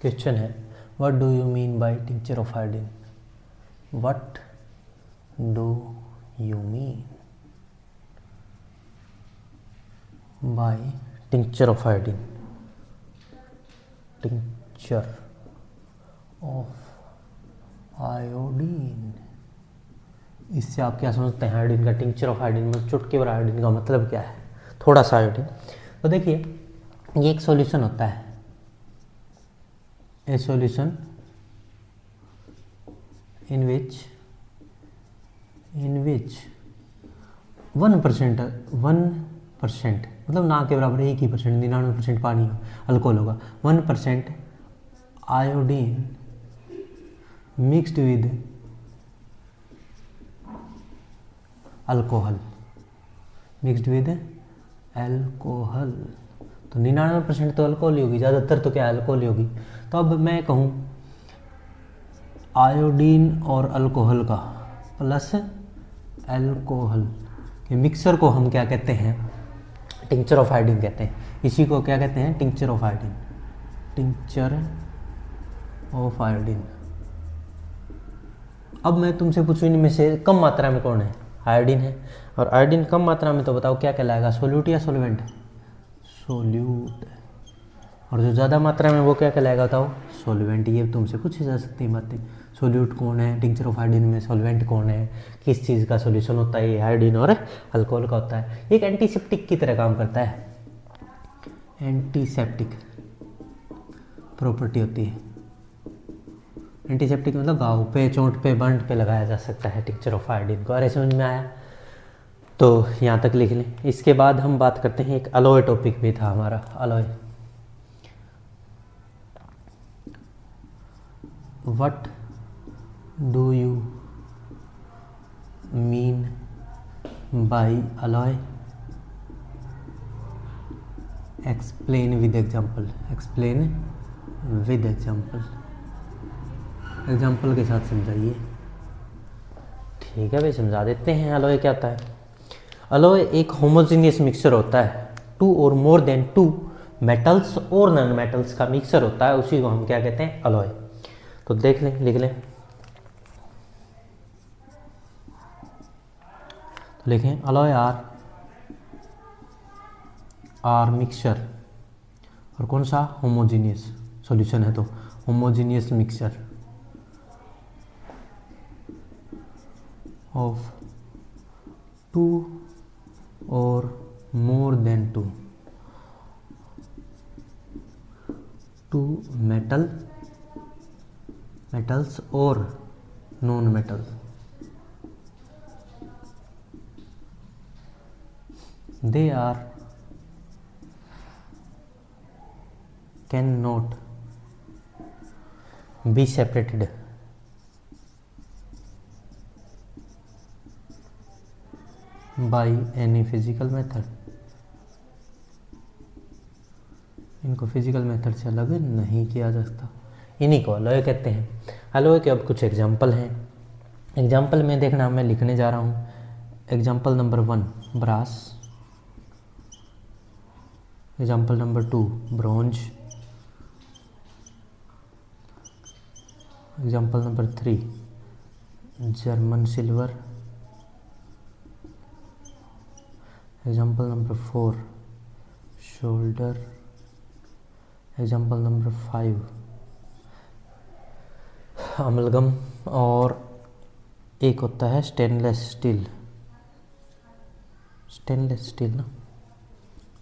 Question है what do you mean by tincture of iodine. What do you mean by tincture of iodine. Tincture of iodine, इससे आप क्या समझते हैं? Iodine का टिंचर ऑफ आयोडीन में चुटकी भर आयोडीन का मतलब क्या है? थोड़ा सा आयोडीन। तो देखिए ये एक सॉल्यूशन होता है, ए सॉल्यूशन in which 1% मतलब ना के बराबर 1% 99% पानी अल्कोहल होगा। 1% आयोडीन मिक्सड विद अल्कोहल, तो 99% तो अल्कोहल ही होगी, ज़्यादातर तो क्या अल्कोहल ही होगी। तो अब मैं कहूँ आयोडीन और अल्कोहल का प्लस अल्कोहल के मिक्सर को हम क्या कहते हैं? टिंचर ऑफ आयोडीन कहते हैं। इसी को क्या कहते हैं? Tincture of iodine. Tincture of iodine. अब मैं तुमसे पूछूं इनमें से कम मात्रा में कौन है? आयोडीन है। और आयोडीन कम मात्रा में तो बताओ क्या कहलाएगा? सोल्यूट या सोल्वेंट? सोल्यूट। और जो ज़्यादा मात्रा में वो क्या कहलाएगा बताओ? सोल्वेंट। ये तुमसे पूछी जा सकती है बातें। सोल्यूट कौन है? टिंचर ऑफ आयोडीन में सोल्वेंट कौन है? किस चीज़ का सॉल्यूशन होता है? ये आयोडीन और अल्कोहल का होता है। एक एंटीसेप्टिक की तरह काम करता है। एंटीसेप्टिक प्रॉपर्टी होती है। एंटीसेप्टिक मतलब घाव पे, चोट पे, बर्न पे लगाया जा सकता है टिंचर ऑफ आयोडीन को। अरे समझ में आया? तो यहाँ तक लिख लें। इसके बाद हम बात करते हैं, एक अलॉय टॉपिक भी था हमारा, alloy. What do you mean by alloy? Explain with example. Explain with example. Example के साथ समझाइए। ठीक है भाई, समझा देते हैं। अलॉय क्या होता है? अलॉय एक होमोजेनियस मिक्सचर होता है, 2 और मोर देन 2 मेटल्स और नॉन मेटल्स का मिक्सचर होता है, उसी को हम क्या कहते हैं? अलॉय। तो देख लें, लिख लें। तो लिखें अलॉय आर मिक्सचर। और कौन सा? होमोजेनियस सॉल्यूशन है तो होमोजेनियस मिक्सचर ऑफ 2 और मोर देन 2 मेटल्स और non metals. They are can not be separated by any physical method. इनको फिजिकल मेथड से अलग नहीं किया जा सकता। इन्हीं को अलॉय कहते हैं। अलॉय के अब कुछ एग्जाम्पल हैं। एग्जाम्पल में देखना, मैं लिखने जा रहा हूँ। Example number 1 brass. Example number 2 bronze. Example number 3 German silver. Example number 4 solder. Example number 5 amalgam. और एक होता है स्टेनलेस स्टील। स्टेनलेस स्टील ना,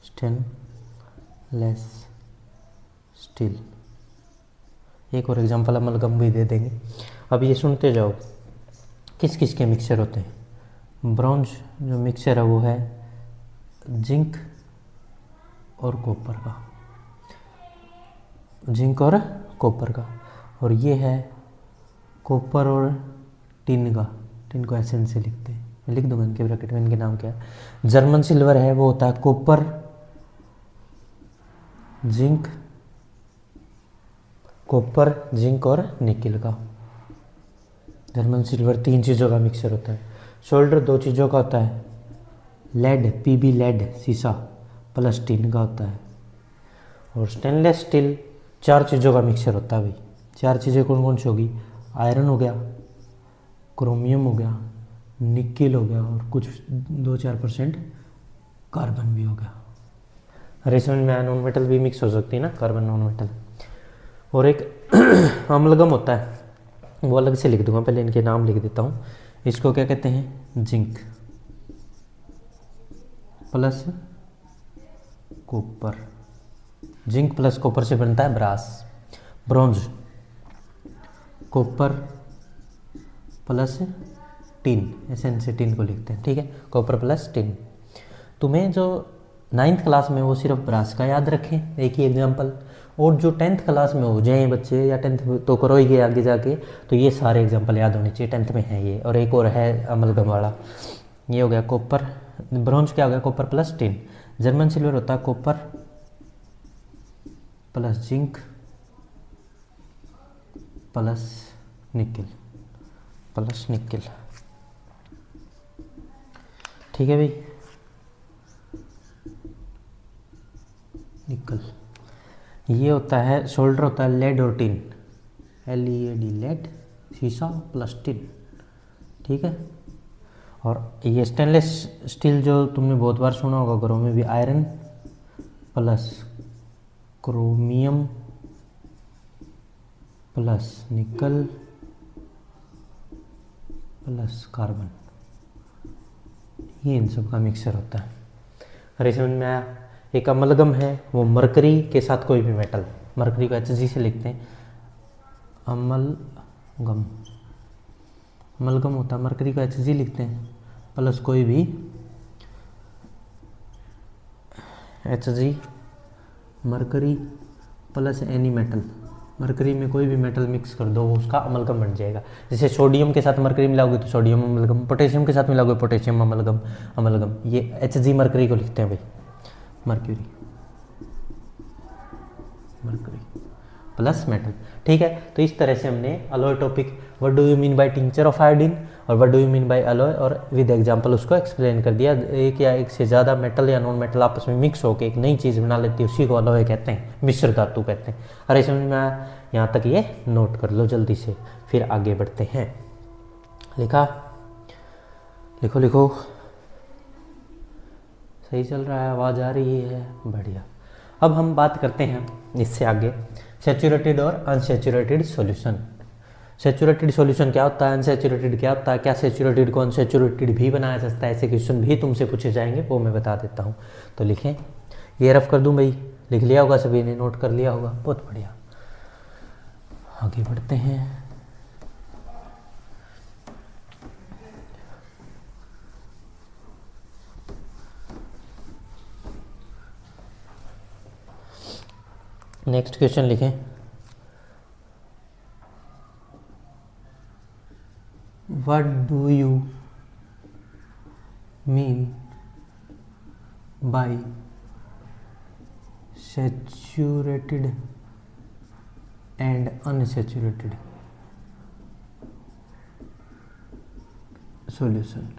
स्टेनलेस स्टील। एक और एग्जाम्पल अमलगम भी दे देंगे। अब ये सुनते जाओ किस किस के मिक्सचर होते हैं। ब्रॉन्ज जो मिक्सचर है वो है जिंक और कॉपर का, जिंक और कॉपर का। और ये है कॉपर और टिन का। टिन को एसएन से लिखते हैं, मैं लिख दूंगा इनके ब्रैकेट में, इनके नाम क्या है। जर्मन सिल्वर है, वो होता है कॉपर, जिंक, कॉपर, जिंक और निकिल का। जर्मन सिल्वर 3 चीज़ों का मिक्सचर होता है। शोल्डर 2 चीज़ों का होता है, लेड, पीबी लेड सीसा प्लस टिन का होता है। और स्टेनलेस स्टील चार चीज़ों का मिक्सचर होता है भाई। चार चीज़ें कौन कौन सी होगी? आयरन हो गया, क्रोमियम हो गया, निकेल हो गया और कुछ 2-4% कार्बन भी हो गया। अरे समझ में आया, नॉन मेटल भी मिक्स हो सकती है ना, कार्बन नॉन मेटल। और एक अम्लगम होता है, वो अलग से लिख दूंगा, पहले इनके नाम लिख देता हूँ। इसको क्या कहते हैं? Zinc plus copper. Zinc plus copper से बनता है brass, bronze. Copper plus tin, ऐसे से टिन को लिखते हैं, ठीक है, कॉपर प्लस टिन। तुम्हें जो 9th क्लास में वो सिर्फ ब्रास का याद रखें, एक ही एग्जाम्पल, और जो 10th क्लास में हो जाए बच्चे, या 10th तो करो ही आगे जाके, तो ये सारे एग्जाम्पल याद होने चाहिए, 10th में है ये। और एक और है अमलगम वाला, ये हो गया कॉपर। ब्रॉन्ज क्या हो गया? Copper plus tin. German silver होता है copper plus zinc plus nickel, plus nickel, ठीक है भाई। निकल। ये होता है सोल्डर, होता है लेड और टिन, LEAD, लेड, शीशा प्लस टिन, ठीक है। और ये स्टेनलेस स्टील जो तुमने बहुत बार सुना होगा घरों में भी, iron plus chromium plus nickel plus carbon, ये इन सब का मिक्सचर होता है। अरे समझ में आया? एक अमलगम है, वो मरकरी के साथ कोई भी मेटल, मरकरी को HG से लिखते हैं, अमलगम। अमलगम होता है, मरकरी को HG लिखते हैं, प्लस कोई भी HG, mercury plus any metal. Mercury में कोई भी मेटल मिक्स कर दो, वो उसका अमलगम बन जाएगा। जैसे सोडियम के साथ मरकरी मिलाओगे तो सोडियम अमलगम, पोटेशियम के साथ मिलाओगे पोटेशियम अमलगम, अमलगम। ये HG मरकरी को लिखते हैं भाई, मर्क्यूरी, मरकरी प्लस मेटल, ठीक है। तो इस तरह से हमने alloy topic, what do you mean by tincture of iodine और what do you mean by alloy, और विद एग्जांपल उसको एक्सप्लेन कर दिया। एक या एक से ज़्यादा मेटल या नॉन मेटल आपस में मिक्स होकर एक नई चीज़ बना लेती है, उसी को अलॉय कहते हैं, मिश्र धातु कहते हैं। अरे समझ में आया? यहाँ तक ये नोट कर लो जल्दी से, फिर आगे बढ़ते हैं। लिखा? लिखो लिखो, सही चल रहा है, आवाज़ आ रही है, बढ़िया। अब हम बात करते हैं इससे आगे सैचुरेटेड और अनसैचुरेटेड सॉल्यूशन। सैचुरेटेड सॉल्यूशन क्या होता है, अनसैचुरेटेड क्या होता है, क्या सैचुरेटेड को अनसैचुरेटेड भी बनाया जा सकता है, ऐसे क्वेश्चन भी तुमसे पूछे जाएंगे, वो मैं बता देता हूँ। तो लिखें, ये रफ कर दूँ भाई, लिख लिया होगा सभी ने, नोट कर लिया होगा, बहुत बढ़िया। आगे बढ़ते हैं। नेक्स्ट क्वेश्चन लिखें, what do you mean bye saturated and unsaturated solution?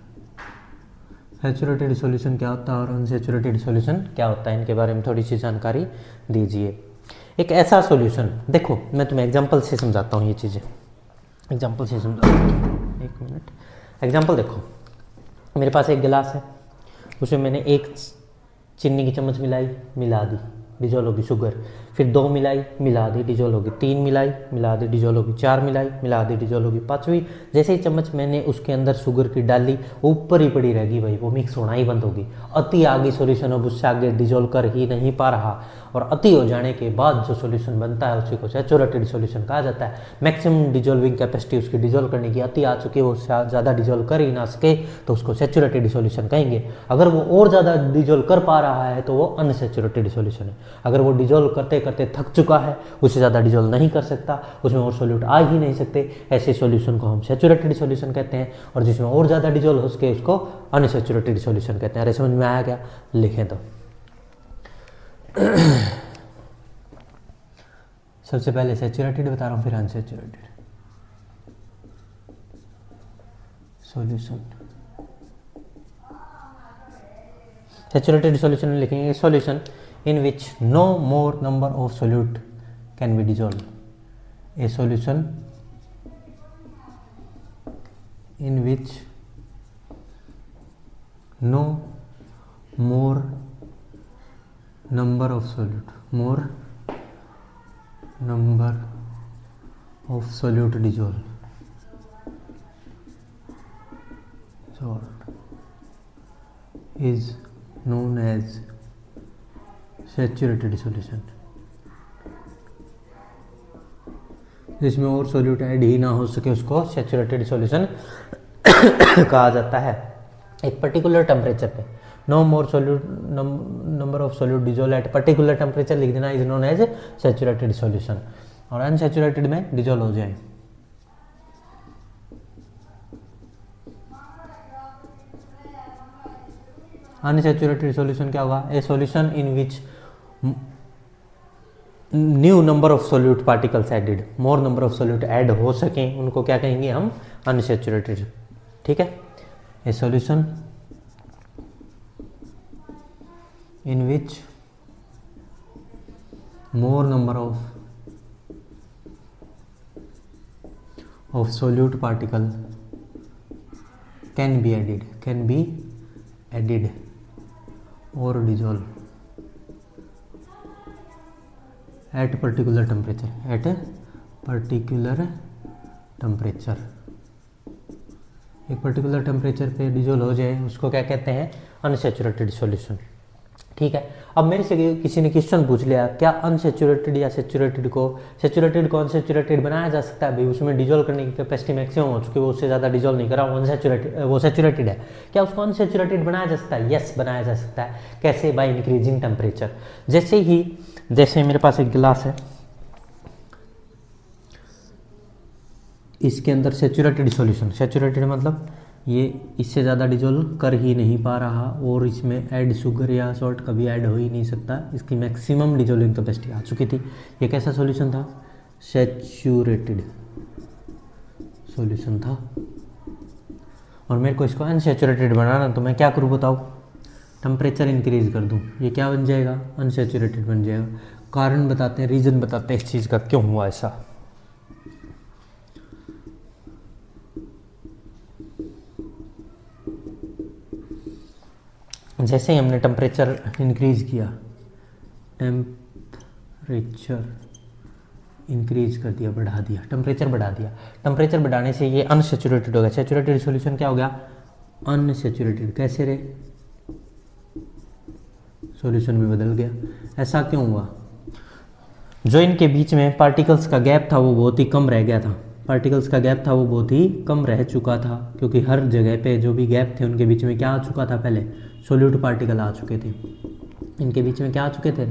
Saturated solution क्या होता है और अनसैचुरेटेड सॉल्यूशन क्या होता है, इनके बारे में थोड़ी सी जानकारी दीजिए। एक ऐसा सॉल्यूशन, देखो मैं तुम्हें एग्जांपल से समझाता हूँ ये चीज़ें, एग्जांपल से समझाता हूँ, एक मिनट। एग्जांपल देखो, मेरे पास एक गिलास है, उसमें मैंने एक चीनी की चम्मच मिलाई, मिला दी, डिजोल्व होगी शुगर। फिर 2 मिलाई, मिला दी, डिजोल्व होगी। 3 मिलाई, मिला दी, डिजोल्व होगी। 4 मिलाई, मिला दी, डिजोल्व होगी। 5वीं जैसे ही चम्मच मैंने उसके अंदर शुगर की डाली, ऊपर ही पड़ी रहेगी भाई, वो मिक्स होना ही बंद होगी। अति आगे सॉल्यूशन अब उससे आगे डिजोल्व कर ही नहीं पा रहा, और अति हो जाने के बाद जो सॉल्यूशन बनता है उसी को सैचुरेटेड सॉल्यूशन कहा जाता है। मैक्सिमम डिजोल्विंग कैपेसिटी उसकी डिजोल्व करने की अति आ चुकी है, वो ज़्यादा डिजोल्व कर ही ना सके, तो उसको सैचुरेटेड सॉल्यूशन कहेंगे। अगर वो और ज़्यादा डिजोल्व कर पा रहा है तो वो अनसैचुरेटेड सॉल्यूशन है। अगर वो डिजोल्व करते करते थक चुका है, उससे ज़्यादा डिजोल्व नहीं कर सकता, उसमें और सॉल्यूट आ ही नहीं सकते, ऐसे सॉल्यूशन को हम सैचुरेटेड सॉल्यूशन कहते हैं। और जिसमें और ज़्यादा डिजोल्व हो सके उसको अनसैचुरेटेड सॉल्यूशन कहते हैं। अरे समझ में आया क्या? लिखें तो सबसे पहले सैचुरेटेड बता रहा हूँ, फिर अनसैचुरेटेड सॉल्यूशन। सैचुरेटेड सॉल्यूशन में लिखेंगे solution in which no more number of solute can be dissolve, a solution in which no more number of solute, more number of solute dissolved is known as saturated solution। जिसमें और solute add ही ना हो सके उसको saturated solution कहा जाता है। एक पर्टिकुलर टेम्परेचर पे no more solute number of solute dissolve at particular temperature लिख देना, is known as saturated solution. और अनसैचुरेटेड में डिजोल्व हो जाए। अनसैचुरेटेड सॉल्यूशन क्या होगा? A solution in which new number of solute particles added, more number of solute add हो सके उनको क्या कहेंगे हम? अनसैचुरेटेड। ठीक है, a solution in which more number of solute particle can be added or dissolve at particular temperature, एक particular temperature पे डिजोल्व हो जाए उसको क्या कहते हैं? Unsaturated solution. ठीक है, अब मेरे से किसी ने क्वेश्चन पूछ लिया क्या अनसैचुरेटेड या सैचुरेटेड को अनसैचुरेटेड बनाया जा सकता है? भाई उसमें डिजोल्व करने की कैपेसिटी मैक्सिमम हो चुकी है, वो उससे ज़्यादा डिजोल्व नहीं करा, वो सैचुरेटेड है, क्या उसको अनसैचुरेटेड बनाया जा सकता है? यस, बनाया जा सकता है। कैसे? By increasing temperature. जैसे मेरे पास एक गिलास है, इसके अंदर सैचुरेटेड सॉल्यूशन, सैचुरेटेड मतलब ये इससे ज़्यादा डिजोल्व कर ही नहीं पा रहा और इसमें ऐड शुगर या सॉल्ट कभी ऐड हो ही नहीं सकता, इसकी मैक्सिमम डिजोल्विंग कैपेसिटी आ चुकी थी। ये कैसा सॉल्यूशन था? सैचुरेटेड सॉल्यूशन था। और मेरे को इसको अनसैचुरेटेड बनाना, तो मैं क्या करूँ बताओ? टेम्परेचर इंक्रीज कर दूँ, ये क्या बन जाएगा? अनसैचुरेटेड बन जाएगा। कारण बताते हैं, रीज़न बताते हैं इस चीज़ का क्यों हुआ ऐसा। जैसे ही हमने टेम्परेचर इंक्रीज किया, टेम्परेचर इंक्रीज कर दिया, बढ़ा दिया, टेम्परेचर बढ़ा दिया, टेम्परेचर बढ़ाने से ये अनसैचुरेटेड हो गया। सैचुरेटेड सॉल्यूशन क्या हो गया? अनसैचुरेटेड। कैसे रे? सॉल्यूशन भी बदल गया। ऐसा क्यों हुआ? जो इनके बीच में पार्टिकल्स का गैप था वो बहुत ही कम रह गया था, पार्टिकल्स का गैप था वो बहुत ही कम रह चुका था, क्योंकि हर जगह पे जो भी गैप थे उनके बीच में क्या आ चुका था? पहले सोल्यूट पार्टिकल आ चुके थे। इनके बीच में क्या आ चुके थे?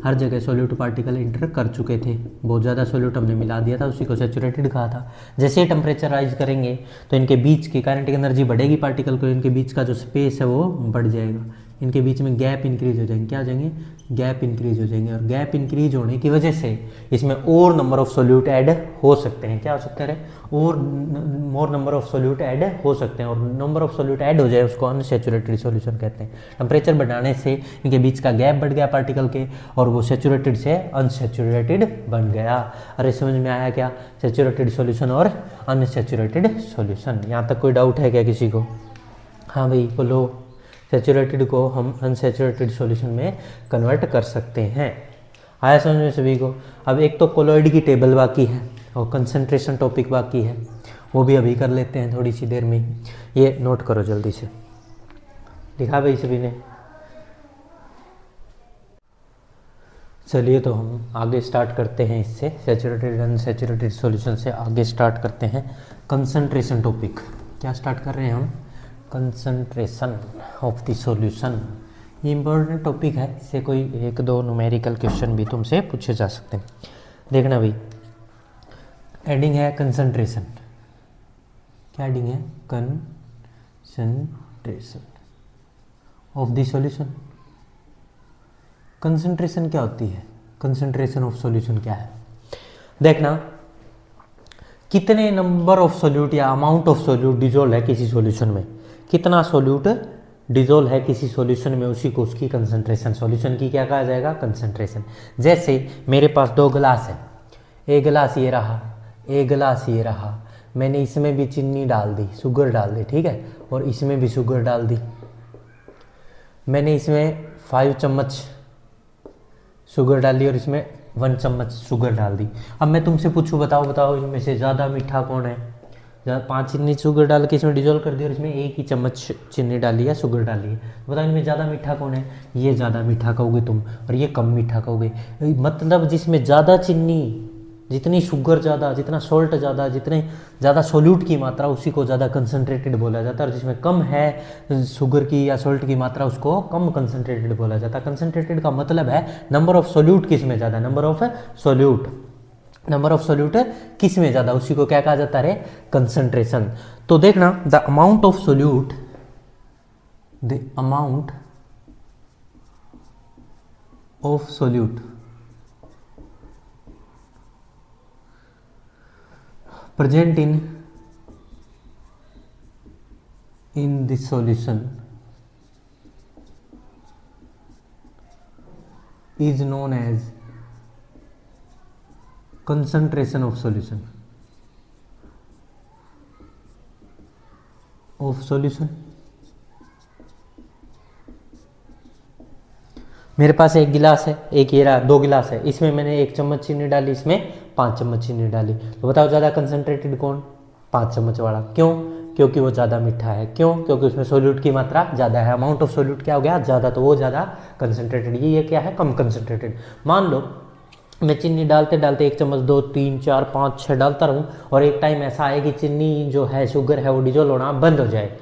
हर जगह सोल्यूट पार्टिकल इंटर कर चुके थे, बहुत ज़्यादा सोल्यूट हमने मिला दिया था, उसी को सैचुरेटेड कहा था। जैसे ही टेम्परेचर राइज करेंगे तो इनके बीच की काइनेटिक एनर्जी बढ़ेगी, पार्टिकल को इनके बीच का जो स्पेस है वो बढ़ जाएगा, इनके बीच में गैप इंक्रीज हो जाएंगे। क्या हो जाएंगे? गैप इंक्रीज हो जाएंगे। और गैप इंक्रीज होने की वजह से इसमें और नंबर ऑफ सोल्यूट ऐड हो सकते हैं। क्या हो सकते हैं? और मोर नंबर ऑफ सोल्यूट ऐड हो सकते हैं। और नंबर ऑफ सोल्यूट ऐड हो जाए उसको अनसैचुरेटेड सॉल्यूशन कहते हैं। टेम्परेचर बढ़ाने से इनके बीच का गैप बढ़ गया पार्टिकल के, और वो सैचुरेटेड से अनसैचुरेटेड बन गया। अरे समझ में आया क्या? सैचुरेटेड सॉल्यूशन और अनसैचुरेटेड सॉल्यूशन। यहाँ तक कोई डाउट है क्या किसी को? हाँ भाई बोलो। सैचुरेटेड को हम अनसैचुरेटेड सॉल्यूशन में कन्वर्ट कर सकते हैं। आया समझ में सभी को? अब एक तो कोलॉइड की टेबल बाकी है और कंसंट्रेशन टॉपिक बाकी है, वो भी अभी कर लेते हैं थोड़ी सी देर में। ये नोट करो जल्दी से। लिखा भाई सभी ने? चलिए तो हम आगे स्टार्ट करते हैं इससे, सैचुरेटेड अनसैचुरेटेड सॉल्यूशन से आगे स्टार्ट करते हैं कंसंट्रेशन टॉपिक। क्या स्टार्ट कर रहे हैं हम? Concentration of the solution. ये इंपॉर्टेंट टॉपिक है, इससे कोई एक दो न्यूमेरिकल क्वेश्चन भी तुमसे पूछे जा सकते हैं। देखना भाई, एडिंग है कंसंट्रेशन। क्या एडिंग है? Concentration of the solution. Concentration क्या होती है? कंसंट्रेशन ऑफ सॉल्यूशन क्या है? देखना, कितने नंबर ऑफ सोल्यूट या अमाउंट ऑफ सोल्यूट डिजोल्व है किसी सॉल्यूशन में, कितना सोल्यूट डिजोल्व है किसी सॉल्यूशन में, उसी को उसकी कंसंट्रेशन, सॉल्यूशन की क्या कहा जाएगा? कंसंट्रेशन। जैसे मेरे पास दो गिलास है, एक गिलास ये रहा, एक गिलास ये रहा, मैंने इसमें भी चीनी डाल दी, शुगर डाल दी, ठीक है, और इसमें भी शुगर डाल दी, मैंने इसमें 5 चम्मच शुगर डाली और इसमें 1 चम्मच शुगर डाल दी। अब मैं तुमसे पूछूं, बताओ बताओ इनमें से ज़्यादा मीठा कौन है? 5 चीनी शुगर डाल के इसमें डिजोल्व कर दी और इसमें 1 ही चम्मच चीनी डाली है, शुगर डाली है, बताओ इनमें ज़्यादा मीठा कौन है? ये ज़्यादा मीठा कहोगे तुम और ये कम मीठा कहोगे। मतलब जिसमें ज़्यादा चीनी, जितनी शुगर ज़्यादा, जितना सॉल्ट ज़्यादा, जितने ज़्यादा सोल्यूट की मात्रा उसी को ज़्यादा कंसनट्रेटेड बोला जाता है, और जिसमें कम है शुगर की या सॉल्ट की मात्रा उसको कम कंसनट्रेटेड बोला जाता है। कंसनट्रेटेड का मतलब है नंबर ऑफ सोल्यूट किस में ज़्यादा, number of solute, number of solute किस में ज़्यादा, उसी को क्या कहा जाता है? कंसंट्रेशन। तो देखना, the amount of solute, the amount of solute present in the solution is known as concentration of solution, मेरे पास एक गिलास है, एक ये रहा, 2 गिलास है, इसमें मैंने 1 चम्मच चीनी डाली, इसमें 5 चम्मच चीनी डाली, तो बताओ ज़्यादा कंसनट्रेटेड कौन? 5 चम्मच वाला। क्यों? क्योंकि वो ज़्यादा मीठा है। क्यों? क्योंकि उसमें सोल्यूट की मात्रा ज़्यादा है, अमाउंट ऑफ सोल्यूट क्या हो गया? ज़्यादा, तो वो ज़्यादा कंसनट्रेटेड। ये क्या है? कम कंसनट्रेटेड। मान लो मैं चीनी डालते डालते 1 चम्मच 2 3 4 5 6 डालता रहूँ और एक टाइम ऐसा आए कि चीनी जो है, शुगर है, वो डिजोल्व होना बंद हो जाए,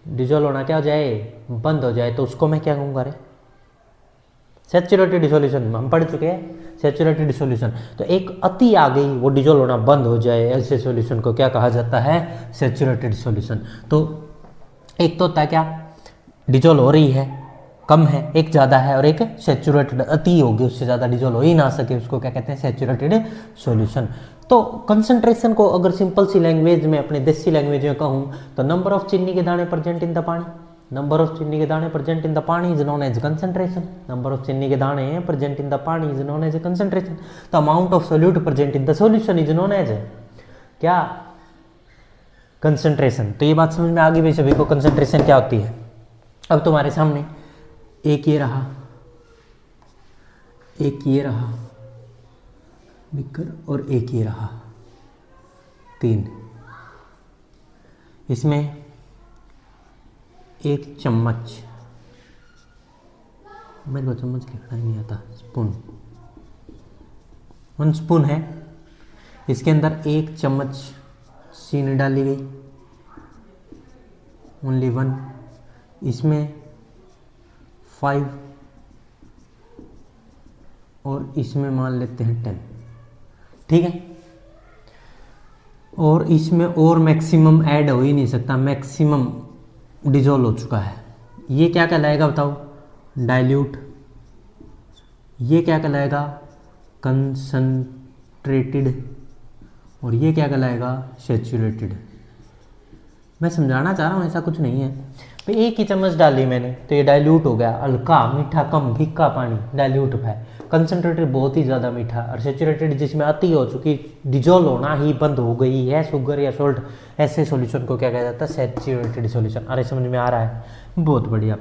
डिजोल्व होना क्या हो जाए? बंद हो जाए, तो उसको मैं क्या कहूँगा? रे सैचुरेटेड सॉल्यूशन, हम पढ़ चुके हैं सैचुरेटेड सॉल्यूशन। तो एक अति आ गई, वो डिजोल्व होना बंद हो जाए, ऐसे सॉल्यूशन को क्या कहा जाता है? Saturated solution. तो एक तो होता है क्या? डिजोल्व हो रही है, कम है, एक ज़्यादा है, और एक सैचुरेटेड अति होगी, उससे ज़्यादा डिजोल्व हो ही ना सके, उसको क्या कहते हैं? Saturated solution. तो कंसंट्रेशन को अगर सिंपल सी लैंग्वेज में, अपने देसी लैंग्वेज में कहूँ तो नंबर ऑफ चीनी के दाने प्रेजेंट इन द पानी, नंबर ऑफ चीनी के दाने प्रेजेंट इन द पानी is known as concentration, number of चीनी के दाने प्रेजेंट इन द पानी इज नोन एज कंसंट्रेशन। तो amount of solute present in the solution is known as क्या? कंसंट्रेशन। तो ये बात समझ में आ गई भाई सभी को, कंसंट्रेशन क्या होती है। अब तुम्हारे सामने एक ये रहा, एक ये रहा बिकर, और एक ये रहा, 3, इसमें 1 चम्मच, मेरे को चम्मच लिखना ही नहीं आता, स्पून, 1 स्पून है, इसके अंदर 1 चम्मच चीनी डाली गई, ओनली 1, इसमें 5 और इसमें मान लेते हैं 10, ठीक है। और इसमें और मैक्सिमम ऐड हो ही नहीं सकता, मैक्सिमम डिजोल्व हो चुका है। ये क्या कहलाएगा बताओ? डाइल्यूट। ये क्या कहलाएगा? कंसंट्रेटेड। और ये क्या कहलाएगा? सैचुरेटेड। मैं समझाना चाह रहा हूँ, ऐसा कुछ नहीं है भाई। 1 ही चम्मच डाली मैंने तो ये डाइल्यूट हो गया, हल्का मीठा, कम फीका पानी, डाइल्यूट है। कंसंट्रेटेड बहुत ही ज़्यादा मीठा, और सैचुरेटेड जिसमें अति हो चुकी, डिजोल्व होना ही बंद हो गई है शुगर या सॉल्ट, ऐसे सॉल्यूशन को क्या कहा जाता है? Saturated solution. अरे समझ में आ रहा है? बहुत बढ़िया।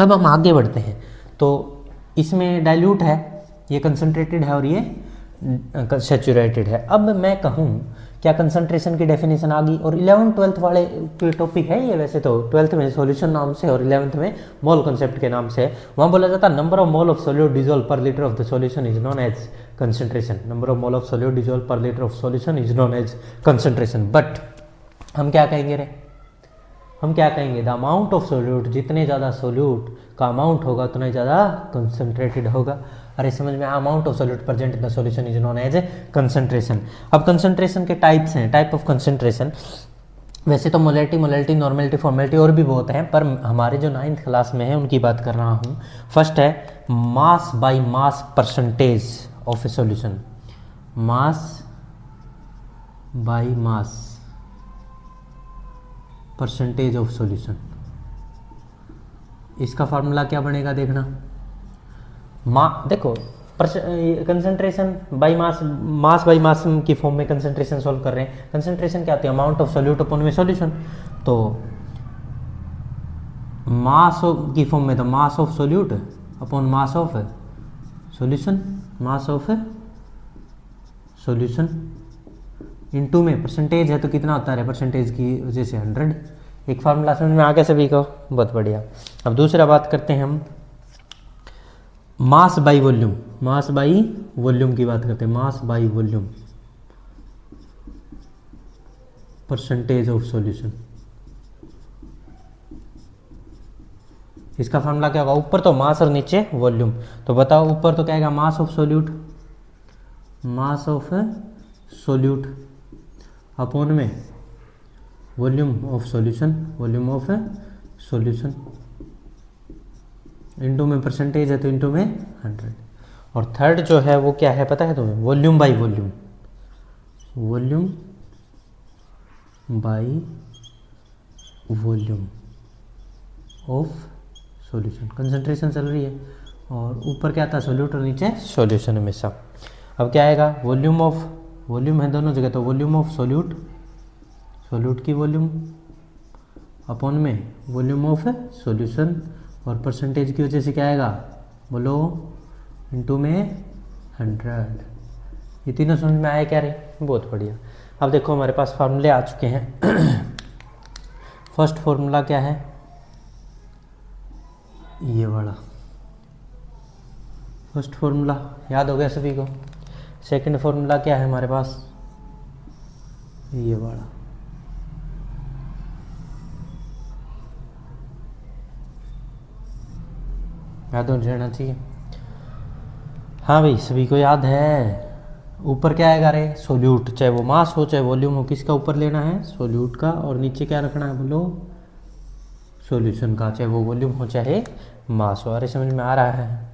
अब हम आगे बढ़ते हैं। तो इसमें डाइल्यूट है, ये कंसंट्रेटेड है, और ये सैचुरेटेड है। अब मैं कहूँ क्या कंसंट्रेशन की डेफिनेशन आ गई, और 11th-12th वाले टॉपिक है ये। वैसे तो 12th में सॉल्यूशन नाम से और 11th में मोल कॉन्सेप्ट के नाम से। वहाँ बोला जाता है number of mole of solute dissolve per litre of the solution is known as concentration. Number of mole of solute dissolve per litre of solution is known as concentration. But हम क्या कहेंगे रे? हम क्या कहेंगे? द अमाउंट ऑफ सोल्यूट, जितने ज़्यादा solute का अमाउंट होगा उतना ज़्यादा कंसंट्रेटेड होगा। अरे समझ में? Amount of solute present in the solution is known as concentration. अब कंसंट्रेशन के टाइप्स हैं, टाइप ऑफ कंसंट्रेशन। वैसे तो मोलैलिटी, मोलैलिटी, नॉर्मेलिटी, फॉर्मेलिटी और भी बहुत हैं, पर हमारे जो 9th क्लास में है उनकी बात कर रहा हूँ। फर्स्ट है मास by mass percentage of A solution. Mass by mass percentage of solution. इसका फार्मूला क्या बनेगा देखना। देखो concentration by mass, mass by मास की फॉर्म में कंसंट्रेशन सॉल्व कर रहे हैं। कंसंट्रेशन क्या होती है? अमाउंट ऑफ सोल्यूट अपॉन में सॉल्यूशन। तो मास की फॉर्म में तो मास of solute upon mass of solution, mass of solution into में परसेंटेज है तो कितना होता है? परसेंटेज की वजह से 100। एक फार्मूला समझ में आ गया सभी को? बहुत बढ़िया। अब दूसरा बात करते हैं हम मास by volume, mass by volume की बात करते हैं। मास by volume percentage of solution, इसका फार्मूला क्या होगा? ऊपर तो मास और नीचे वॉल्यूम। तो बताओ ऊपर तो क्या आएगा? Mass of solute, mass of solute upon में volume of solution, volume of solution into में परसेंटेज है तो इनटू में 100। और थर्ड जो है वो क्या है पता है तुम्हें? Volume by volume, volume by volume of solution. Concentration चल रही है और ऊपर क्या था? सोल्यूट और नीचे सॉल्यूशन हमेशा। अब क्या आएगा? वॉल्यूम ऑफ, वॉल्यूम है दोनों जगह तो वॉल्यूम ऑफ सोल्यूट, सोल्यूट की वॉल्यूम अपॉन में वॉल्यूम ऑफ सॉल्यूशन और परसेंटेज की वजह से क्या आएगा? बोलो इनटू में 100। ये तीनों समझ में आया क्या रे? बहुत बढ़िया। अब देखो हमारे पास फार्मूले आ चुके हैं। फर्स्ट फार्मूला क्या है? ये वाला फर्स्ट फार्मूला याद हो गया सभी को। सेकंड फार्मूला क्या है हमारे पास? ये वाला। याद हो जाना चाहिए। हाँ भाई सभी को याद है। ऊपर क्या आएगा रे? सोल्यूट, चाहे वो मास हो चाहे वॉल्यूम हो, किसका ऊपर लेना है? सोल्यूट का। और नीचे क्या रखना है बोलो? सॉल्यूशन का, चाहे वो वॉल्यूम हो चाहे मास हो। अरे समझ में आ रहा है?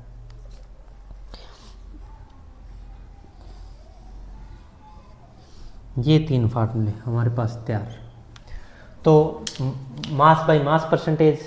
ये तीन फार्मूले हमारे पास तैयार। तो मास बाई मास परसेंटेज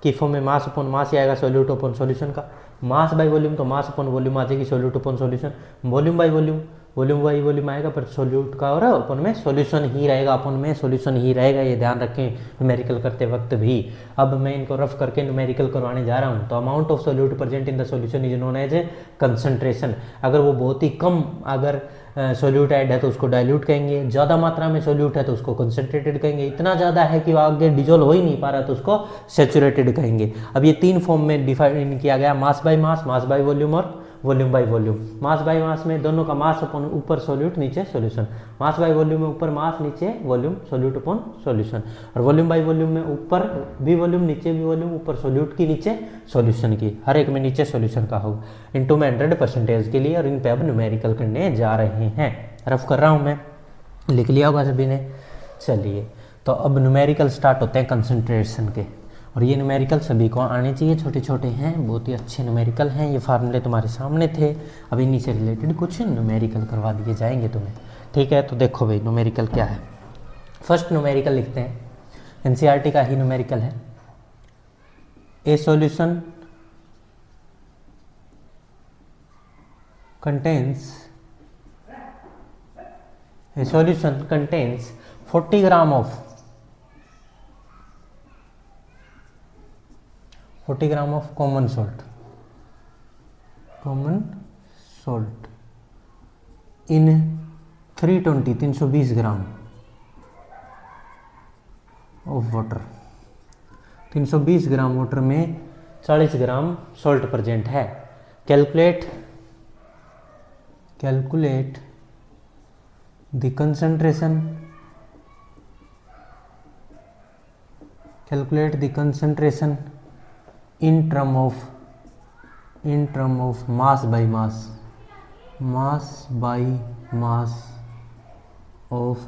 की फॉर्म में मास अपॉन मास ही आएगा सोल्यूट अपॉन सॉल्यूशन का। मास बाई वॉल्यूम तो मास अपॉन वॉल्यूम आ जाएगी solute upon solution. Volume by volume, volume by volume आएगा पर सोल्यूट का और अपन में सॉल्यूशन ही रहेगा, अपन में सॉल्यूशन ही रहेगा। ये ध्यान रखें न्यूमेरिकल करते वक्त भी। अब मैं इनको रफ करके न्यूमेरिकल करवाने जा रहा हूँ। तो amount of solute present in the solution is known as concentration. अगर वो बहुत ही कम अगर सोल्यूट ऐड है तो उसको डाइल्यूट कहेंगे, ज़्यादा मात्रा में सोल्यूट है तो उसको कंसंट्रेटेड कहेंगे, इतना ज़्यादा है कि वो आगे डिजोल्व हो ही नहीं पा रहा तो उसको सैचुरेटेड कहेंगे। अब ये तीन फॉर्म में डिफाइन किया गया, mass by mass, mass by volume और volume by volume. Mass by mass में दोनों का मास अपॉन ऊपर सोल्यूट नीचे सॉल्यूशन। मास बाई वॉल्यूम में ऊपर मास नीचे वॉल्यूम, सोल्यूट अपॉन सॉल्यूशन। और वॉल्यूम बाई वॉल्यूम में ऊपर भी वॉल्यूम नीचे भी वॉल्यूम, ऊपर सोल्यूट की नीचे सॉल्यूशन की, हर एक में नीचे सॉल्यूशन का होगा इनटू में 100% के लिए। और इन पे अब न्यूमेरिकल करने जा रहे हैं। रफ कर रहा हूँ मैं, लिख लिया होगा सभी ने। चलिए तो अब न्यूमेरिकल स्टार्ट होते हैं कंसंट्रेशन के। और ये न्यूमेरिकल सभी को आने चाहिए, छोटे छोटे हैं, बहुत ही अच्छे न्यूमेरिकल हैं। ये फार्मूले तुम्हारे सामने थे, अब इन्हीं से रिलेटेड कुछ न्यूमेरिकल करवा दिए जाएंगे तुम्हें। ठीक है, तो देखो भाई न्यूमेरिकल क्या है। फर्स्ट न्यूमेरिकल लिखते हैं, एनसीईआरटी का ही न्यूमेरिकल है। A solution contains, a solution contains 40 gram of 40 gram of common salt in 320 gram of water. 320 gram water में 40 ग्राम सॉल्ट प्रेजेंट है। Calculate the concentration in term of mass by mass of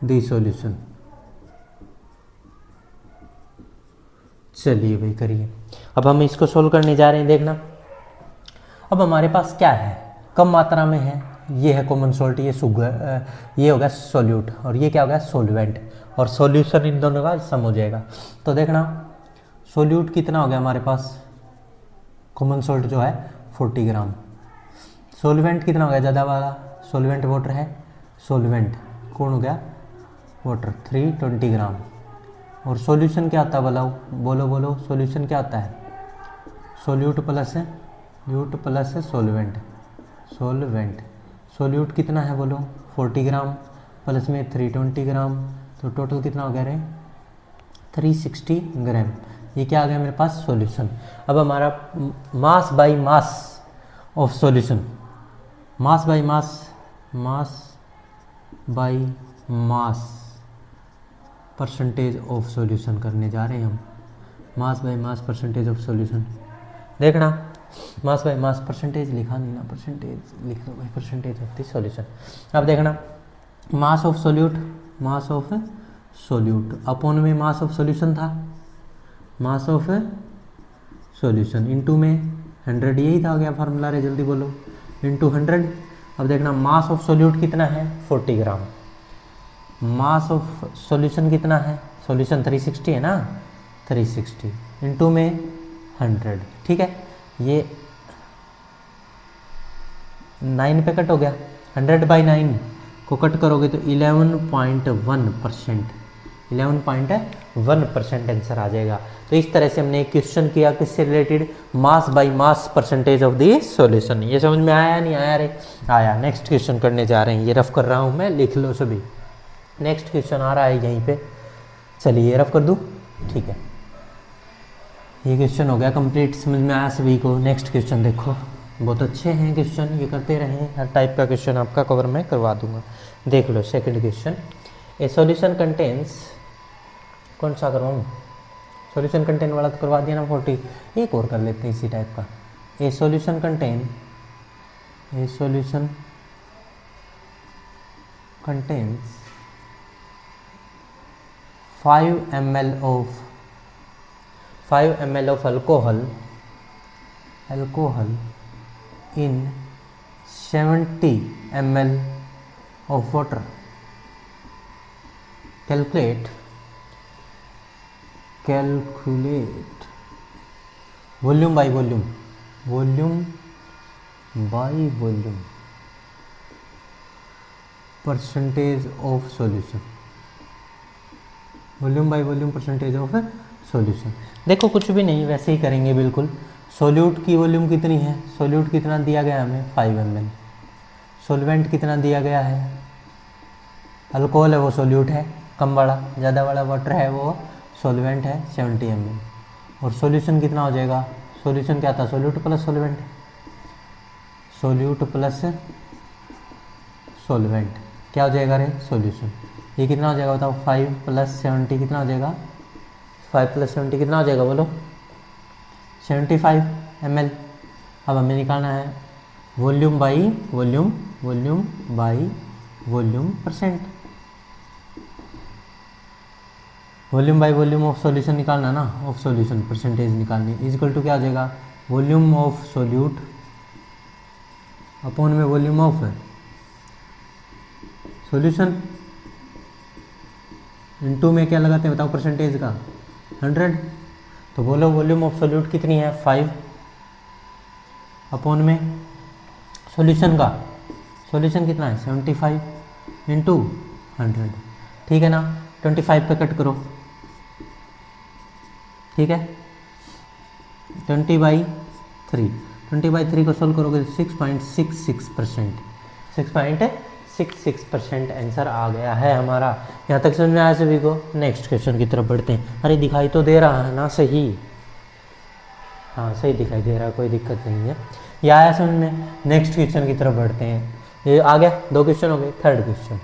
the solution। चलिए भाई करिए। अब हम इसको solve करने जा रहे हैं। देखना अब हमारे पास क्या है, कम मात्रा में है, ये है कॉमन सॉल्ट, ये शुगर, ये हो गया सोल्यूट और ये क्या हो गया सॉल्वेंट। और सॉल्यूशन इन दोनों का सम हो जाएगा। तो देखना सोल्यूट कितना हो गया हमारे पास, कॉमन सॉल्ट जो है 40 ग्राम, सोलवेंट कितना हो गया ज़्यादा वाला, सोलवेंट वाटर है, सोलवेंट कौन हो गया वाटर 320 ग्राम। और सॉल्यूशन क्या आता है बोलो बोलो बोलो, सॉल्यूशन क्या आता है, solute plus lewd plus solvent, solvent solute कितना है बोलो 40 ग्राम प्लस में 320 ग्राम, तो टोटल कितना हो गया रे 360 ग्राम। ये क्या आ गया मेरे पास सॉल्यूशन। अब हमारा mass by mass of solution, mass by mass, mass by mass percentage of solution करने जा रहे हैं हम, mass by mass percentage of solution. देखना मास बाय मास परसेंटेज लिखा नहीं ना, परसेंटेज लिख दो भाई, परसेंटेज ऑफ द सॉल्यूशन। अब देखना मास of solute, mass of solute upon में मास ऑफ सॉल्यूशन था, मास ऑफ सॉल्यूशन इनटू में 100, यही था गया फार्मूला रे, जल्दी बोलो इनटू 100। अब देखना मास ऑफ सोल्यूट कितना है 40 ग्राम, मास ऑफ सॉल्यूशन कितना है, सॉल्यूशन 360 है ना, 360 इनटू में 100, ठीक है। ये 9 पे कट हो गया, 100/9 को कट करोगे तो 11.1%, 11.1% आंसर आ जाएगा। तो इस तरह से हमने एक क्वेश्चन किया किससे related, mass by mass percentage of the solution. ये समझ में आया नहीं आया रे, आया। नेक्स्ट क्वेश्चन करने जा रहे हैं, ये रफ कर रहा हूँ मैं, लिख लो सभी। नेक्स्ट क्वेश्चन आ रहा है यहीं पे, चलिए रफ कर दूँ, ठीक है। ये क्वेश्चन हो गया कंप्लीट, समझ में आया सभी को। नेक्स्ट क्वेश्चन देखो, बहुत अच्छे हैं क्वेश्चन, ये करते रहें, हर टाइप का क्वेश्चन आपका कवर मैं करवा दूंगा। देख लो second question, a solution contains, कौन सा करवाऊँ, सॉल्यूशन कंटेन वाला तो करवा दिया ना 40, एक और कर लेते हैं इसी टाइप का। ए solution contain, A solution contains 5 ml of alcohol in 70 ml of water. Calculate volume by volume, percentage of solution, volume by volume percentage of solution. देखो कुछ भी नहीं, वैसे ही करेंगे बिल्कुल। सोल्यूट की वॉल्यूम कितनी है, सोल्यूट कितना दिया गया हमें 5 ml, सोलवेंट कितना दिया गया है, अल्कोहल है वो सोल्यूट है कम वाला, ज़्यादा वाला वाटर है वो सोलवेंट है 70 ml, और सॉल्यूशन कितना हो जाएगा, सॉल्यूशन क्या था solute plus solvent, solute plus solvent क्या हो जाएगा रे सॉल्यूशन। ये कितना हो जाएगा बताओ, 5 + 70 कितना हो जाएगा, 5 + 70 कितना हो जाएगा बोलो 75 ml। अब हमें निकालना है volume by volume, volume by volume percent, volume by volume of solution निकालना ना, ऑफ सॉल्यूशन परसेंटेज निकालनी, इक्वल टू क्या हो जाएगा वॉल्यूम ऑफ सोल्यूट अपॉन में वॉल्यूम ऑफ सॉल्यूशन, इनटू में क्या लगाते हैं बताओ परसेंटेज का 100। तो बोलो वॉल्यूम ऑफ सोल्यूट कितनी है 5 अपॉन में सॉल्यूशन का, सॉल्यूशन कितना है 75 इंटू 100, ठीक है ना। 25 पे कट करो, ठीक है, 20/3, 20/3 को सोल्व करोगे तो 6.66%, 6.66% आंसर आ गया है हमारा। यहाँ तक समझ में आया सभी को। नेक्स्ट क्वेश्चन की तरफ बढ़ते हैं। अरे दिखाई तो दे रहा है ना सही, हाँ सही दिखाई दे रहा है, कोई दिक्कत नहीं है, ये आया समझ में। नेक्स्ट क्वेश्चन की तरफ बढ़ते हैं, ये आ गया, 2 क्वेश्चन हो गए। थर्ड क्वेश्चन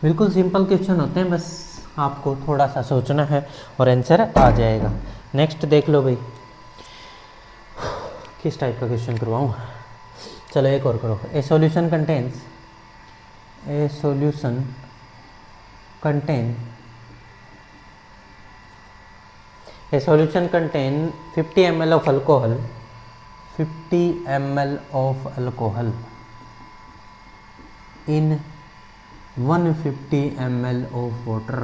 बिल्कुल सिंपल क्वेश्चन होते हैं, बस आपको थोड़ा सा सोचना है और आंसर आ जाएगा। नेक्स्ट देख लो भाई, किस टाइप का क्वेश्चन करवाऊँ, चलो एक और करो। ए solution contain 50 ml of alcohol, 50 ml of alcohol in 150 ml of water,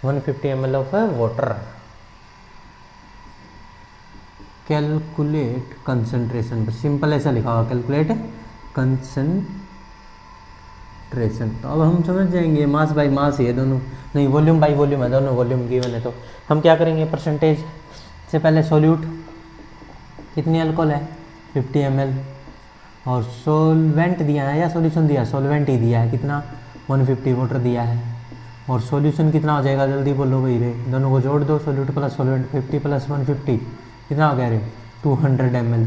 150 ml of water calculate concentration, simple ऐसा लिखा हुआ कैलकुलेट कंसंट्रेशन। तो अब हम समझ जाएंगे मास बाई मास ही है दोनों, नहीं वॉल्यूम बाई वॉल्यूम है दोनों, वॉल्यूम गिवन है। तो हम क्या करेंगे, परसेंटेज से पहले सोल्यूट कितनी अल्कोहल है 50 ml, और सोलवेंट दिया है या सॉल्यूशन दिया है, सोलवेंट ही दिया है, कितना 150 वाटर दिया है। और सॉल्यूशन कितना हो जाएगा जल्दी बोलो भाई रे, दोनों को जोड़ दो, सोल्यूट प्लस सोलवेंट, 50 प्लस 150 कितना हो गया रे 200 ml।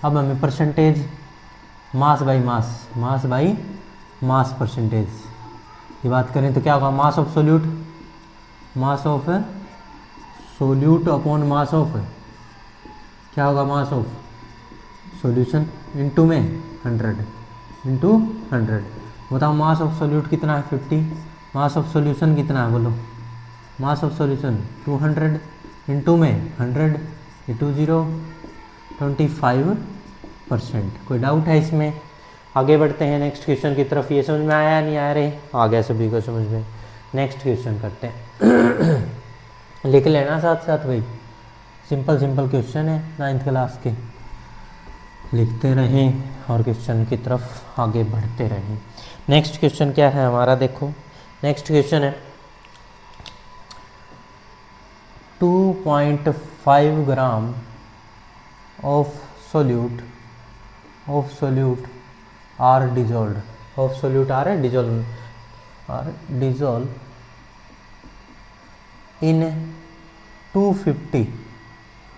अब हमें percentage mass by mass, mass by mass percentage की बात करें तो क्या होगा, मास of solute, mass of solute upon mass of क्या होगा, मास ऑफ सॉल्यूशन इनटू में 100 इंटू 100। बताओ मास ऑफ सोल्यूट कितना है 50, मास ऑफ सॉल्यूशन कितना है बोलो, मास ऑफ सॉल्यूशन 200 इंटू में 100, 25%। कोई डाउट है इसमें? आगे बढ़ते हैं नेक्स्ट क्वेश्चन की तरफ। ये समझ में आया नहीं आया रे, आ गया सभी को समझ में। नेक्स्ट क्वेश्चन करते हैं लिख लेना साथ साथ भाई, सिंपल सिंपल क्वेश्चन है 9th क्लास के, लिखते रहें और क्वेश्चन की तरफ आगे बढ़ते रहें। नेक्स्ट क्वेश्चन क्या है हमारा, देखो नेक्स्ट क्वेश्चन है 2.5 gram of solute are dissolve, of solute are dissolve in 250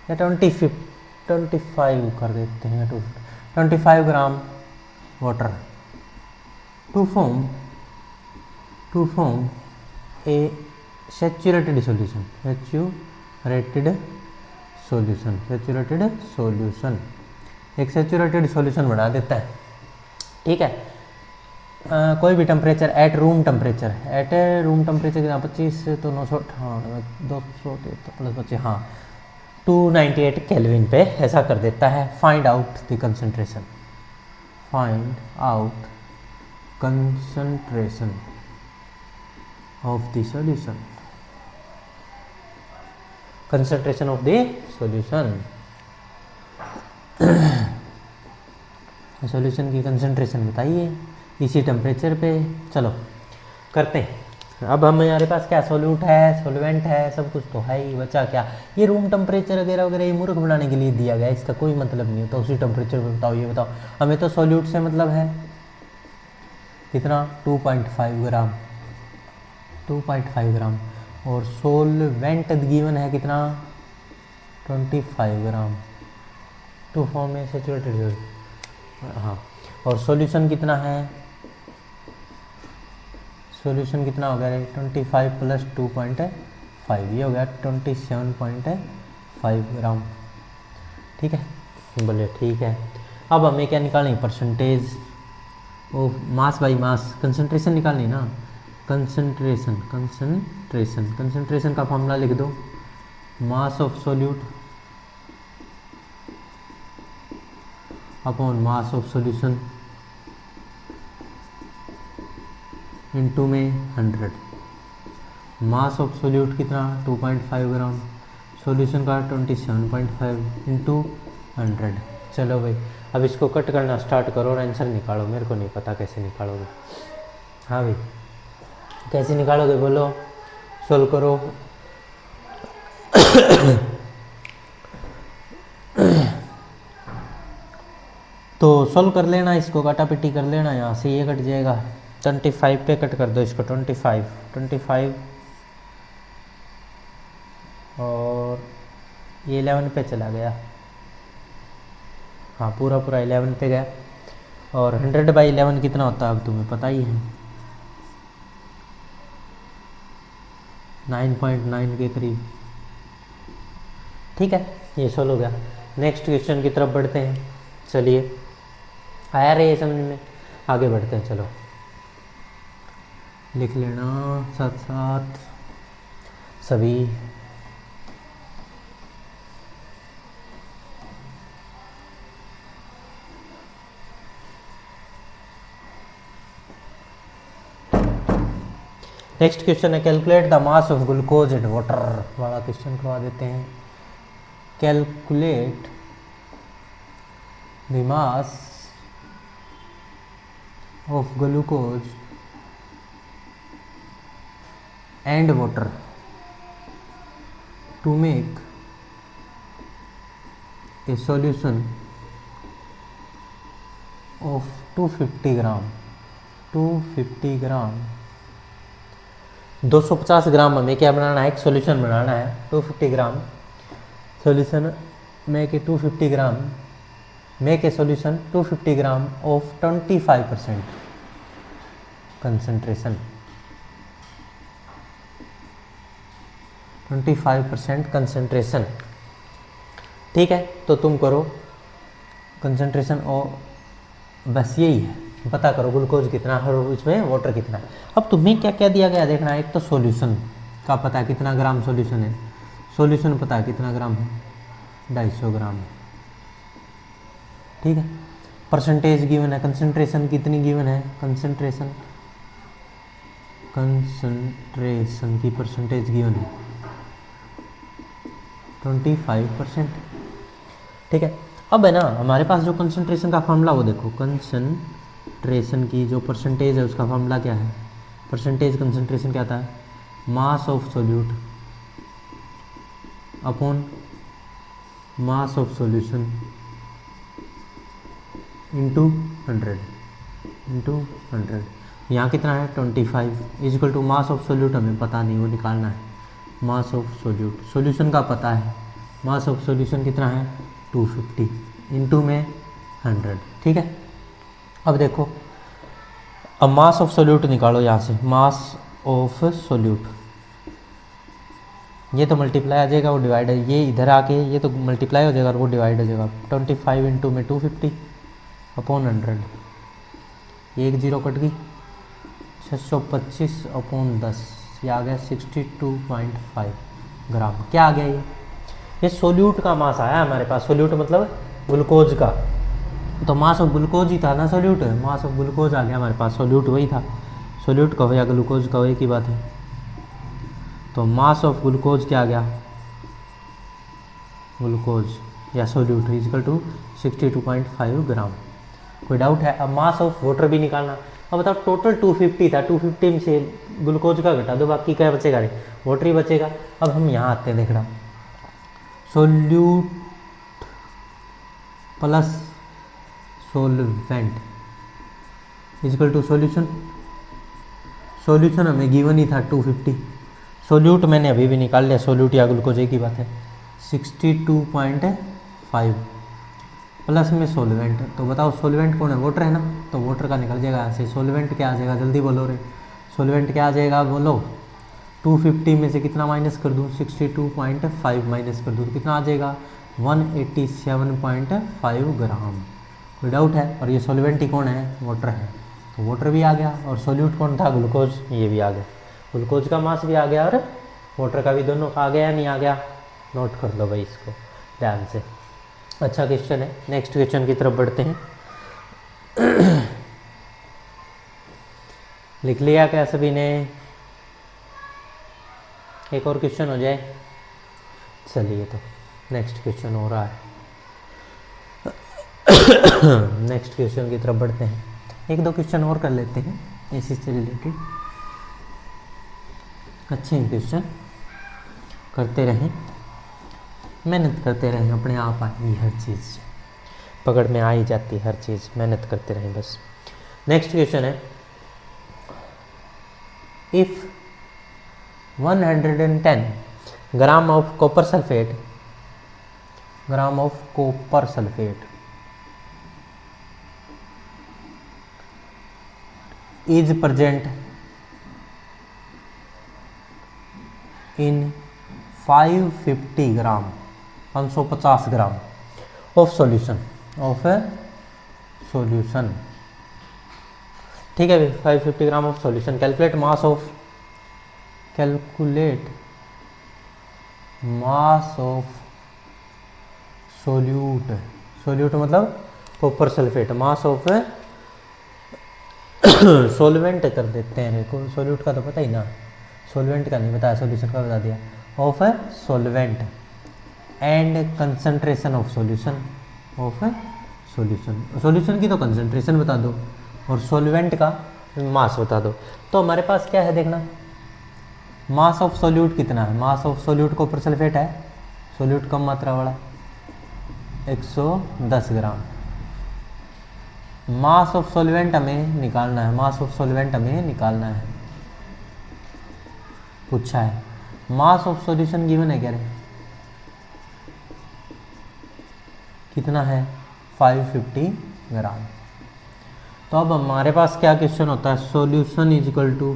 या 25 कर देते हैं, 25 gram water to form a saturated solution, एक सैचुरेटेड सॉल्यूशन बना देता है। ठीक है, कोई भी टेम्परेचर एट रूम टेम्परेचर कितना 25 तो 958 200 प्लस 25 हाँ 298 केल्विन पे ऐसा कर देता है। Find out the concentration of the solution, concentration of the solution, solution की कंसंट्रेशन बताइए इसी टेम्परेचर पे। चलो करते हैं। अब हमारे पास क्या सोल्यूट है, सोलवेंट है, सब कुछ तो है ही, बचा क्या, ये रूम टेम्परेचर वगैरह वगैरह ये मूर्ख बनाने के लिए दिया गया है, इसका कोई मतलब नहीं होता। उसी टेम्परेचर पे बताओ, ये बताओ हमें तो सोल्यूट से मतलब है कितना 2.5 ग्राम और सोलवेंट गिवन है कितना 25 ग्राम, टू फॉर्म में सैचुरेटेड हाँ। और सॉल्यूशन कितना है, सॉल्यूशन कितना हो गया 25 प्लस 2.5 ये हो गया 27.5 ग्राम। ठीक है, बोले ठीक है। अब हमें क्या निकालनी, percentage of mass by mass, concentration निकालनी ना, कंसंट्रेशन का फॉर्मूला लिख दो, मास of solute upon mass of solution into में 100। मास ऑफ सोल्यूट कितना 2.5 ग्राम, सॉल्यूशन का 27.5 इंटू 100। चलो भाई अब इसको कट करना स्टार्ट करो और आंसर निकालो, मेरे को नहीं पता कैसे निकालोगे। हाँ भाई कैसे निकालोगे बोलो, सोल्व करो। तो सोल्व कर लेना, इसको काटा पिटी कर लेना, यहाँ से ये कट जाएगा 25 पे कट कर दो इसको, 25 और ये 11 पे चला गया, हाँ पूरा 11 पे गया। और 100/11 कितना होता है अब तुम्हें पता ही है, 9.9 के करीब। ठीक है, ये सोल्व हो गया। नेक्स्ट क्वेश्चन की तरफ बढ़ते हैं। चलिए आया रहे समझ में, आगे बढ़ते हैं। चलो लिख लेना साथ साथ सभी। नेक्स्ट क्वेश्चन है calculate the mass of glucose and water वाला क्वेश्चन करवा देते हैं। Calculate the mass of glucose and water to make a solution of 250 gram 250 gram हमें क्या बनाना है, एक सॉल्यूशन बनाना है 250 gram solution make a 250 gram make a solution 250 gram of 25% concentration 25% concentration. ठीक है, तो तुम करो कंसंट्रेशन और बस यही है, पता करो ग्लूकोज कितना है और उसमें वाटर कितना है। अब तुम्हें क्या क्या दिया गया देखना है, एक तो सॉल्यूशन का पता है कितना ग्राम सॉल्यूशन है, सॉल्यूशन पता है कितना ग्राम है 250 ग्राम है। ठीक है, परसेंटेज गिवन है, कंसंट्रेशन कितनी गिवन है, कंसंट्रेशन की परसेंटेज गिवन है 25%। ठीक है, अब है ना हमारे पास जो कंसंट्रेशन का फॉर्मूला वो देखो, कंसंट्रेशन की जो परसेंटेज है उसका फॉर्मूला क्या है, परसेंटेज कंसंट्रेशन क्या आता है, mass of solute upon mass of solution into 100 यहाँ कितना है 25 equal to mass of solute हमें पता नहीं, वो निकालना है मास ऑफ सोल्यूट, सॉल्यूशन का पता है, मास ऑफ सॉल्यूशन कितना है 250 इंटू में 100। ठीक है, अब देखो अब मास ऑफ सोल्यूट निकालो यहाँ से, मास ऑफ सोल्यूट ये तो मल्टीप्लाई आ जाएगा, वो डिवाइड है, ये इधर आके ये तो मल्टीप्लाई हो जाएगा और वो डिवाइड हो जाएगा 25 इंटू में 250 अपॉन 100, ये एक जीरो कट गई 625 अपॉन 10, ये आ गया 62.5 ग्राम। क्या आ गया ये सोल्यूट का मास आया हमारे पास, सोल्यूट मतलब ग्लूकोज का, तो मास ऑफ ग्लूकोज ही था ना सोल्यूट, मास ऑफ ग्लूकोज आ गया हमारे पास, सोल्यूट वही था, सोल्यूट कहो या ग्लूकोज कहो एक ही बात है। तो मास ऑफ ग्लूकोज क्या आ गया, ग्लूकोज या सोल्यूट इक्वल टू 62.5 ग्राम। कोई डाउट है? अब मास ऑफ वाटर भी निकालना। अब बताओ टोटल 250 था, 250 में से ग्लूकोज का घटा दो, बाकी क्या बचेगा रे, वाटर ही बचेगा। अब हम यहाँ आते हैं देखना, solute plus solvent equal to solution, solution हमें गिवन ही था 250, सोल्यूट मैंने अभी भी निकाल लिया, सोल्यूट या ग्लूकोज एक ही बात है 62.5 प्लस में सोलवेंट। तो बताओ सोलवेंट कौन है, वाटर है ना, तो वाटर का निकल जाएगा यहाँ से, सोलवेंट क्या आ जाएगा जल्दी बोलो रे, सोलवेंट क्या आ जाएगा बोलो, 250 में से कितना माइनस कर दूँ, 62.5 माइनस कर दूँ तो कितना आ जाएगा 187.5 ग्राम। कोई डाउट है? और ये सोलवेंट ही कौन है, वाटर है, तो वाटर भी आ गया, और सोल्यूट कौन था, ग्लूकोज, ये भी आ गया, ग्लूकोज का मास भी आ गया और वाटर का भी, दोनों का आ गया या नहीं आ गया, नोट कर लो भाई इसको ध्यान से। अच्छा क्वेश्चन है, नेक्स्ट क्वेश्चन की तरफ बढ़ते हैं। लिख लिया क्या सभी ने? एक और क्वेश्चन हो जाए, चलिए तो नेक्स्ट क्वेश्चन हो रहा है। नेक्स्ट क्वेश्चन की तरफ बढ़ते हैं, एक दो क्वेश्चन और कर लेते हैं इसी से रिलेटेड, अच्छे क्वेश्चन करते रहें, मेहनत करते रहें, अपने आप आएगी हर चीज़, पकड़ में आ ही जाती है हर चीज़, मेहनत करते रहें बस। नेक्स्ट क्वेश्चन है, if 110 gram of copper sulphate, gram of copper sulphate is present in 550 gram 550 gram of solution, of solution, ठीक है भाई, 550 gram of solution, calculate mass of, calculate mass of solute, solute मतलब copper sulphate, mass of solvent कर देते हैं, solute का तो पता ही ना, सोलवेंट का नहीं बताया, सॉल्यूशन का बता दिया, of solvent and concentration of solution solution की तो कंसंट्रेशन बता दो और सॉल्वेंट का मास बता दो। तो हमारे पास क्या है देखना, मास ऑफ सॉल्यूट कितना है, मास ऑफ सॉल्यूट को सल्फेट है, सॉल्यूट कम मात्रा वाला 110 ग्राम। मास ऑफ सॉल्वेंट हमें निकालना है, मास ऑफ सॉल्वेंट हमें निकालना है, पूछा है। मास ऑफ सॉल्यूशन गिवन है क्या रे, कितना है 550 ग्राम। तो अब हमारे पास क्या क्वेश्चन होता है, solution is equal to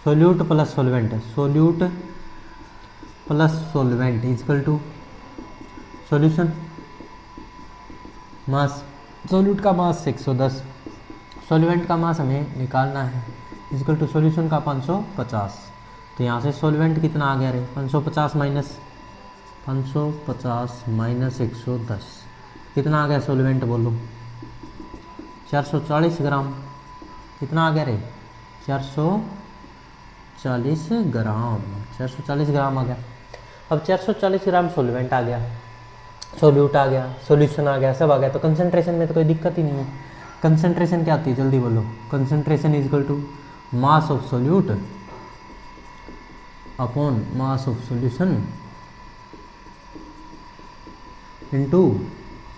solute plus solvent, solute plus solvent is equal to solution mass, solute का मास 110, सॉल्वेंट का मास हमें निकालना है, इज इक्वल टू सॉल्यूशन का 550। तो यहाँ से सॉल्वेंट कितना आ गया रे, 550 माइनस 110 कितना आ गया सॉल्वेंट बोलो, 440 ग्राम। कितना आ गया रे, 440 ग्राम, 440 ग्राम आ गया। अब 440 ग्राम सॉल्वेंट आ गया, सोल्यूट आ गया, सॉल्यूशन आ गया, सब आ गया। तो कंसंट्रेशन में तो कोई दिक्कत ही नहीं है। कंसंट्रेशन क्या आती है जल्दी बोलो, concentration is equal to mass of solute upon mass of solution into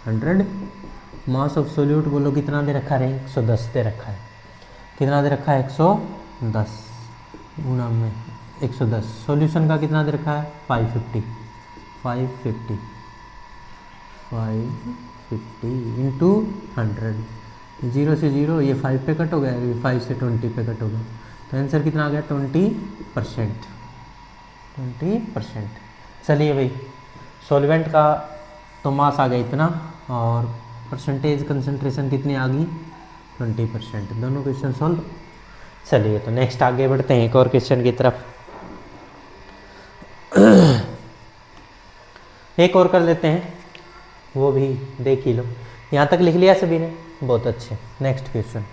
100। Mass of solute बोलो कितना दे रखा है, 110 दे रखा है, कितना दे रखा है 110 गुना में 110। सॉल्यूशन का कितना दे रखा है 550 इंटू 100। 0 से 0 ये 5 पे कट हो गया, ये 5 से 20 पे कट हो गया। तो आंसर कितना आ गया 20%। चलिए भाई, सॉल्वेंट का तो मास आ गया इतना और परसेंटेज कंसंट्रेशन कितनी आ गई 20%। दोनों क्वेश्चन सॉल्व। चलिए तो नेक्स्ट आगे बढ़ते हैं एक और क्वेश्चन की तरफ। एक और कर लेते हैं, वो भी देख ही लो। यहाँ तक लिख लिया सभी ने, बहुत अच्छे। नेक्स्ट क्वेश्चन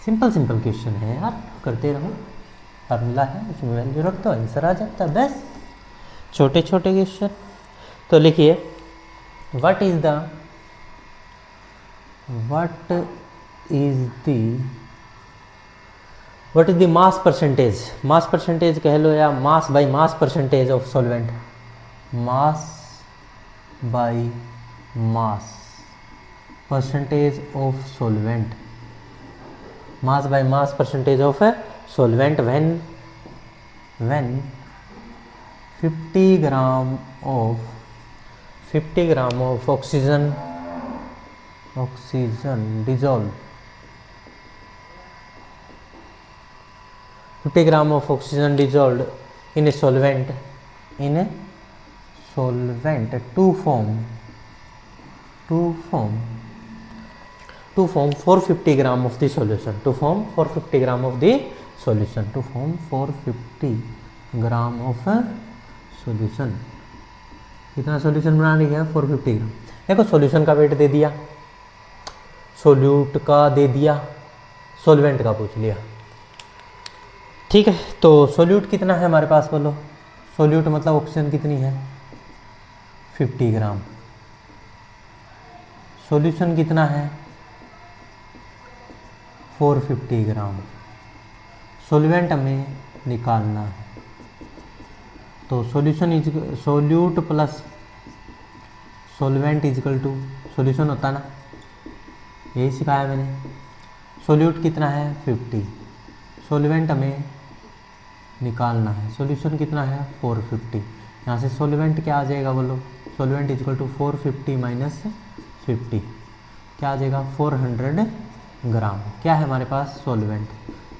सिंपल क्वेश्चन है यार, करते रहो, फार्मूला है उसमें वैल्यू रख दो, आंसर आ जाता है, बस छोटे क्वेश्चन। तो लिखिए what is the mass percentage, mass percentage कह लो या mass by mass percentage of solvent, mass by mass percentage of solvent, mass by mass percentage of solvent when 50 gram of oxygen dissolved, 50 gram of oxygen dissolved in a solvent to form 450 gram of the solution, to form 450 gram of the solution, to form 450 gram of solution। कितना solution बना लिया 450 ग्राम। देखो solution का wait दे दिया, solute का दे दिया, solvent का पूछ लिया, ठीक है। तो सोल्यूट कितना है हमारे पास बोलो, सोल्यूट मतलब ऑक्सीजन कितनी है 50 ग्राम, सॉल्यूशन कितना है 450 ग्राम, सॉल्वेंट हमें निकालना है। तो solution is solute plus solvent is equal to solution होता ना, यही सिखाया मैंने। सोल्यूट कितना है 50, सॉल्वेंट हमें निकालना है, सॉल्यूशन कितना है 450। यहाँ से सॉल्वेंट क्या आ जाएगा बोलो, सॉल्वेंट इजिकल टू 450 माइनस 50 क्या आ जाएगा 400 ग्राम। क्या है हमारे पास सॉल्वेंट,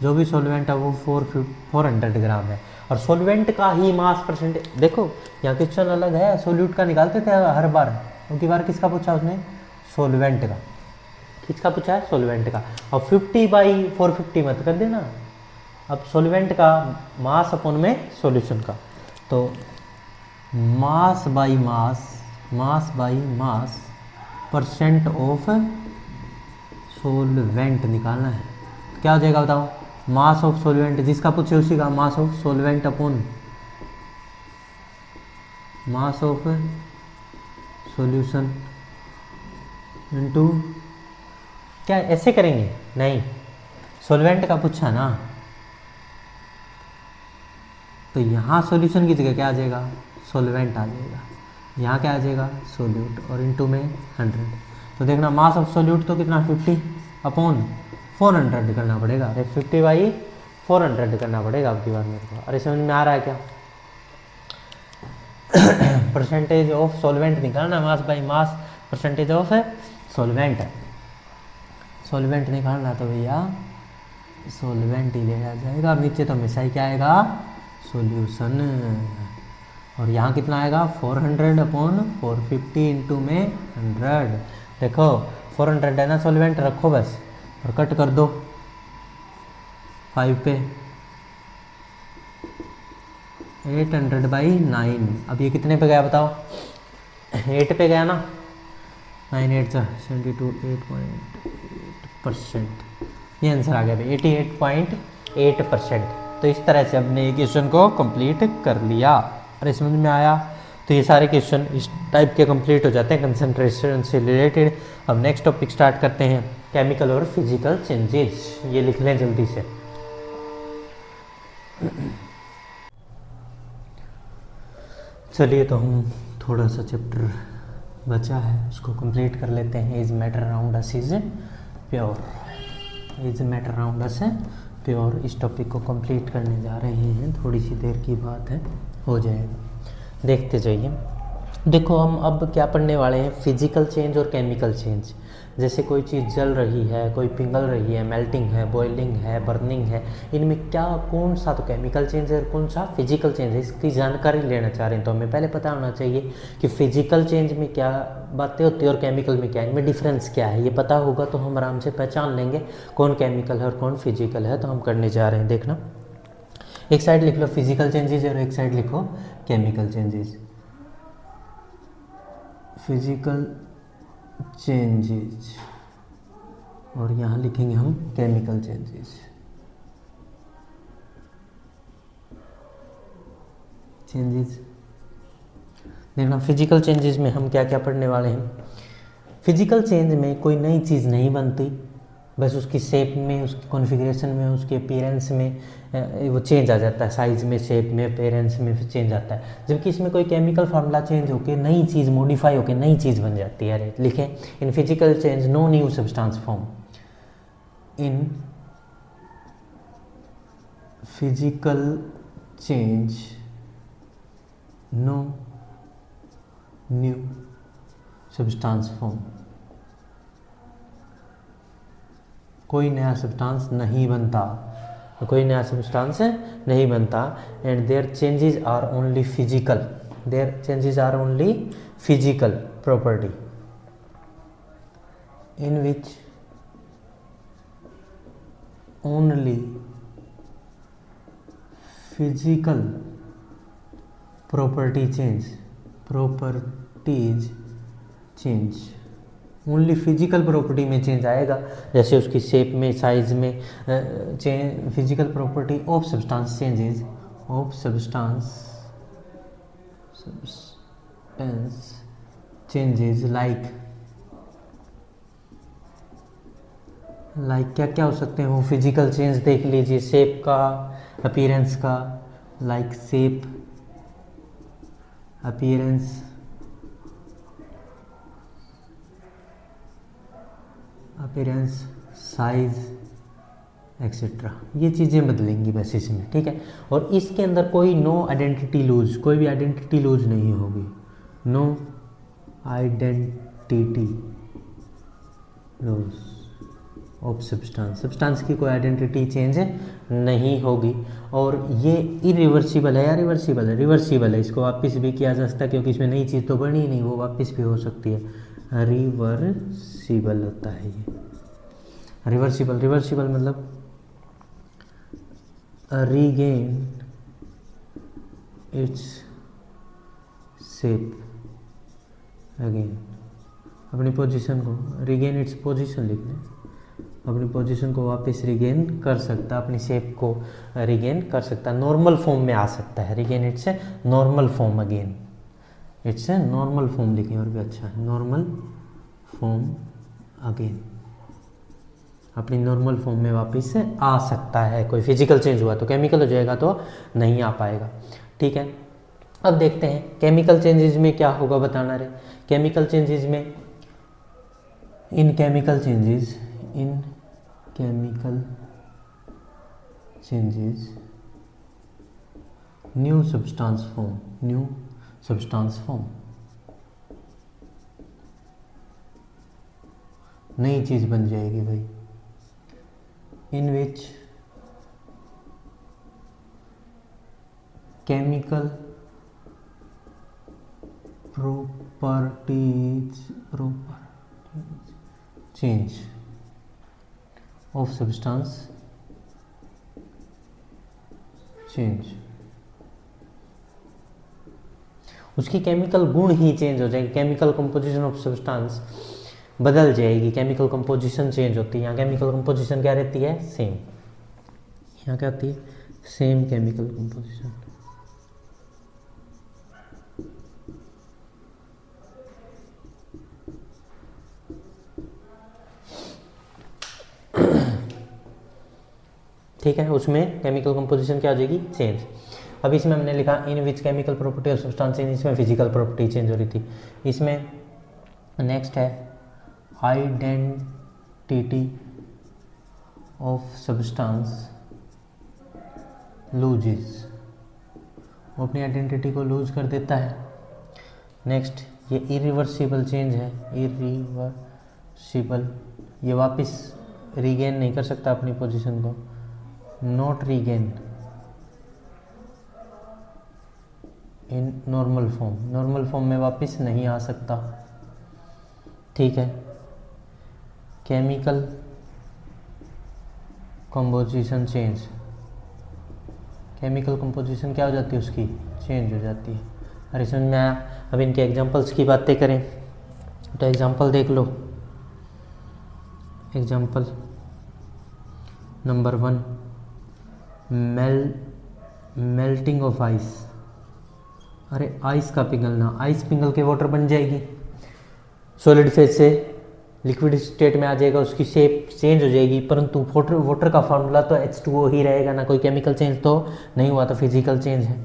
जो भी सॉल्वेंट है वो 400 ग्राम है। और सॉल्वेंट का ही मास परसेंटेज देखो, यहाँ क्वेश्चन अलग है, सोल्यूट का निकालते थे हर बार, क्योंकि बार किसका पूछा उसने सॉल्वेंट का, किसका पूछा है सॉल्वेंट का। और 50/450 मत कर देना, अब सॉल्वेंट का मास अपॉन में सॉल्यूशन का, तो मास by mass percent of solvent निकालना है। क्या हो जाएगा बताओ, मास ऑफ सॉल्वेंट जिसका पूछे उसी का, mass of solvent upon mass of solution into, क्या ऐसे करेंगे? नहीं, सॉल्वेंट का पूछा ना, तो यहाँ सॉल्यूशन की जगह क्या आ जाएगा? सॉल्वेंट आ जाएगा। यहाँ क्या आ जाएगा? सोल्यूट, और इनटू में 100। तो देखना मास ऑफ सोल्यूट तो कितना 50 अपॉन 400 करना पड़ेगा। अरे 50/400 करना पड़ेगा आपकी बार मेरे को। अरे समझ में आ रहा है क्या? परसेंटेज ऑफ सॉल्वेंट निकालना, मास by mass percentage of solvent है। सॉल्वेंट निकालना तो भैया सॉल्वेंट ही लिया जाएगा, और नीचे तो हमेशा ही क्या आएगा? सॉल्यूशन। और यहाँ कितना आएगा? 400/450 इंटू में 100। देखो 400 है ना सॉल्वेंट, रखो बस और कट कर दो 5 पे, 800/9। अब ये कितने पे गया बताओ? 8 पे गया ना, 9 8 72, 8.8%। ये आंसर आ गया भाई 88.8%। तो इस तरह से हमने ये क्वेश्चन को कंप्लीट कर लिया। अरे समझ में आया? तो ये सारे क्वेश्चन इस टाइप के कंप्लीट हो जाते हैं कंसंट्रेशन से रिलेटेड। अब नेक्स्ट टॉपिक स्टार्ट करते हैं, केमिकल और फिजिकल चेंजेस। ये लिख लें जल्दी से। चलिए तो हम थोड़ा सा चैप्टर बचा है उसको कंप्लीट कर लेते हैं। Is matter around us is pure, is matter around us pure. इस टॉपिक को कंप्लीट करने जा रहे हैं, थोड़ी सी देर की बात है, हो जाएगा, देखते जाइए। देखो हम अब क्या पढ़ने वाले हैं? फिजिकल चेंज और केमिकल चेंज। जैसे कोई चीज़ जल रही है, कोई पिघल रही है, मेल्टिंग है, बॉइलिंग है, बर्निंग है, इनमें क्या कौन सा तो केमिकल चेंज है और कौन सा फिजिकल चेंज है, इसकी जानकारी लेना चाह रहे हैं। तो हमें पहले पता होना चाहिए कि फिजिकल चेंज में क्या बातें होती है और केमिकल में क्या है, इनमें डिफरेंस क्या है। ये पता होगा तो हम आराम से पहचान लेंगे कौन केमिकल है और कौन फिजिकल है। तो हम करने जा रहे हैं, देखना एक साइड लिख लो फिजिकल चेंजेस और एक साइड लिखो केमिकल चेंजेस। फिजिकल चेंजेस और यहाँ लिखेंगे हम केमिकल चेंजेस। चेंजेस देखना, फिजिकल चेंजेस में हम क्या क्या पढ़ने वाले हैं। फिजिकल चेंज में कोई नई चीज़ नहीं बनती, बस उसकी शेप में, उसकी कॉन्फ़िगरेशन में, उसके अपीयरेंस में वो चेंज आ जाता है, साइज़ में, शेप में, अपीयरेंस में फिर चेंज आता है। जबकि इसमें कोई केमिकल फार्मूला चेंज होकर नई चीज़ मॉडिफाई होकर नई चीज़ बन जाती है। लिखें in physical change no new substance form, in physical change no new substance form, कोई नया सब्सटेंस नहीं बनता, कोई नया सब्सटेंस नहीं बनता। And their changes are only physical, their changes are only physical property in which only physical properties change, only physical property में change आएगा, जैसे उसकी शेप में, साइज में change. Physical property of substance changes, of substance changes like क्या क्या हो सकते हैं वो फिजिकल चेंज देख लीजिए। शेप का, अपीयरेंस का, like shape, appearance, size etcetera, ये चीज़ें बदलेंगी बस इसमें, ठीक है। और इसके अंदर कोई नो आइडेंटिटी लूज, कोई भी आइडेंटिटी लूज नहीं होगी, no identity lose of substance की कोई आइडेंटिटी चेंज नहीं होगी। और ये इरिवर्सिबल है या रिवर्सिबल है? रिवर्सिबल है, इसको वापस भी किया जा सकता है क्योंकि इसमें नई चीज़ तो बनी ही नहीं, वो वापस भी हो सकती है। रिवर्सिबल होता है ये, रिवर्सिबल मतलब रीगेन इट्स शेप अगेन, अपनी पोजीशन को, रीगेन इट्स पोजीशन लिख लें, अपनी पोजीशन को वापस रिगेन कर सकता, अपनी शेप को रिगेन कर सकता, नॉर्मल फॉर्म में आ सकता है, regain it's normal form again, it's a normal form लिखें और भी अच्छा है, नॉर्मल फॉर्म अगेन, अपनी नॉर्मल फॉर्म में वापस से आ सकता है। कोई फिजिकल चेंज हुआ तो, केमिकल हो जाएगा तो नहीं आ पाएगा। ठीक है, अब देखते हैं केमिकल चेंजेस में क्या होगा, बताना रहे। केमिकल चेंजेस में, in chemical changes new substance form, नई चीज बन जाएगी भाई, in which chemical properties change of substance change, उसकी केमिकल गुण ही चेंज हो जाएगी, केमिकल कंपोजिशन ऑफ सब्सटेंस बदल जाएगी, केमिकल कंपोजिशन चेंज होती है। यहाँ केमिकल कंपोजिशन क्या रहती है, सेम, यहाँ क्या होती है, सेम केमिकल कंपोजिशन। ठीक है, उसमें केमिकल कंपोजिशन क्या हो जाएगी, चेंज। अब इसमें हमने लिखा in which chemical property of substance change, इसमें फिजिकल प्रॉपर्टी चेंज हो रही थी। इसमें नेक्स्ट है आइडेंटिटी ऑफ सब्सटेंस लूजेस, वो अपनी आइडेंटिटी को लूज कर देता है। नेक्स्ट ये इरिवर्सिबल चेंज है, इरिवर्सिबल, ये वापस रीगेन नहीं कर सकता अपनी पोजीशन को, not regain in normal form में वापस नहीं आ सकता। ठीक है, chemical composition change, chemical composition क्या हो जाती है, उसकी चेंज हो जाती है। अरे समझ में आया। अब इनके एग्जांपल्स की बातें करें तो एग्जांपल देख लो। Example number 1, melting of ice. अरे आइस का पिघलना, आइस पिघल के वाटर बन जाएगी, सॉलिड फेज से लिक्विड स्टेट में आ जाएगा, उसकी शेप चेंज हो जाएगी, परंतु वाटर का फार्मूला तो H2O ही रहेगा ना, कोई केमिकल चेंज तो नहीं हुआ, तो फिजिकल चेंज है।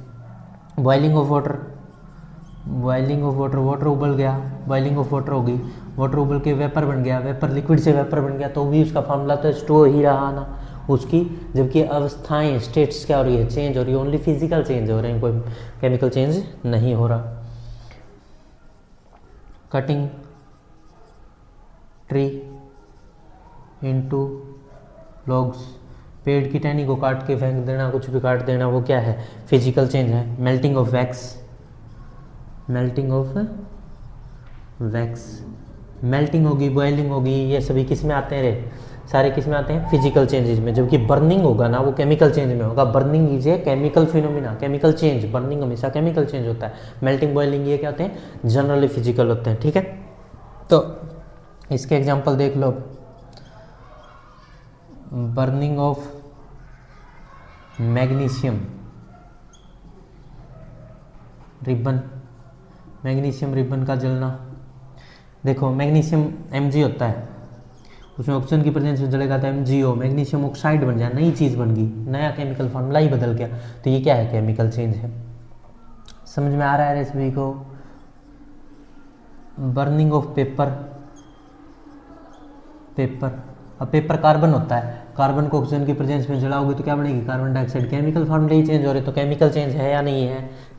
बॉइलिंग ऑफ वाटर, वाटर उबल गया, बॉइलिंग ऑफ वाटर हो गई, वाटर उबल के वेपर बन गया, वेपर लिक्विड से वेपर बन गया, तो भी उसका फार्मूला तो H2O ही रहा ना उसकी। जबकि अवस्थाएं, स्टेट्स क्या हो रही है, चेंज हो रही है, ओनली फिजिकल चेंज हो रहे हैं, कोई केमिकल चेंज नहीं हो रहा। कटिंग ट्री इनटू लॉग्स, पेड़ की टहनी को काट के फेंक देना, कुछ भी काट देना, वो क्या है, फिजिकल चेंज है। मेल्टिंग ऑफ वैक्स, मेल्टिंग होगी, बॉइलिंग होगी, ये सभी किस में आते हैं रे, सारे किस में आते हैं, फिजिकल चेंजेस में। जबकि बर्निंग होगा ना, वो केमिकल चेंज में होगा। Burning is a chemical phenomena, chemical change, burning हमेशा केमिकल चेंज होता है। मेल्टिंग, बॉइलिंग ये क्या होते हैं, जनरली फिजिकल होते हैं। ठीक है, तो इसके एग्जांपल देख लो। Burning of magnesium ribbon, magnesium ribbon का जलना। देखो मैग्नीशियम Mg होता है, उसमें ऑक्सीजन की प्रेजेंस में जलेगा तो MgO, मैग्नीशियम ऑक्साइड बन जाए, नई चीज़ बन गई, नया केमिकल फार्मूला ही बदल गया, तो ये क्या है, केमिकल चेंज है। समझ में आ रहा है सभी को। बर्निंग ऑफ पेपर, अब पेपर कार्बन होता है, कार्बन को ऑक्सीजन की प्रेजेंस में जलाओगे तो क्या बनेगी, कार्बन डाइऑक्साइड। केमिकल फार्मूले ही चेंज हो रहे, तो केमिकल चेंज है या नहीं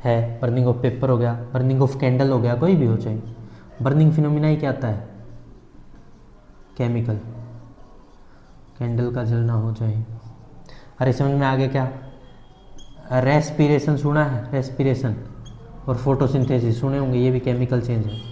है। बर्निंग ऑफ पेपर हो गया, बर्निंग ऑफ कैंडल हो गया, कोई भी हो चाहे। बर्निंग फिनोमिना ही क्या आता है, केमिकल, कैंडल का जलना हो जाए। अरे समझ में आ गया क्या। रेस्पिरेशन सुना है, रेस्पिरेशन और फोटोसिंथेसिस सुने होंगे, ये भी केमिकल चेंज है।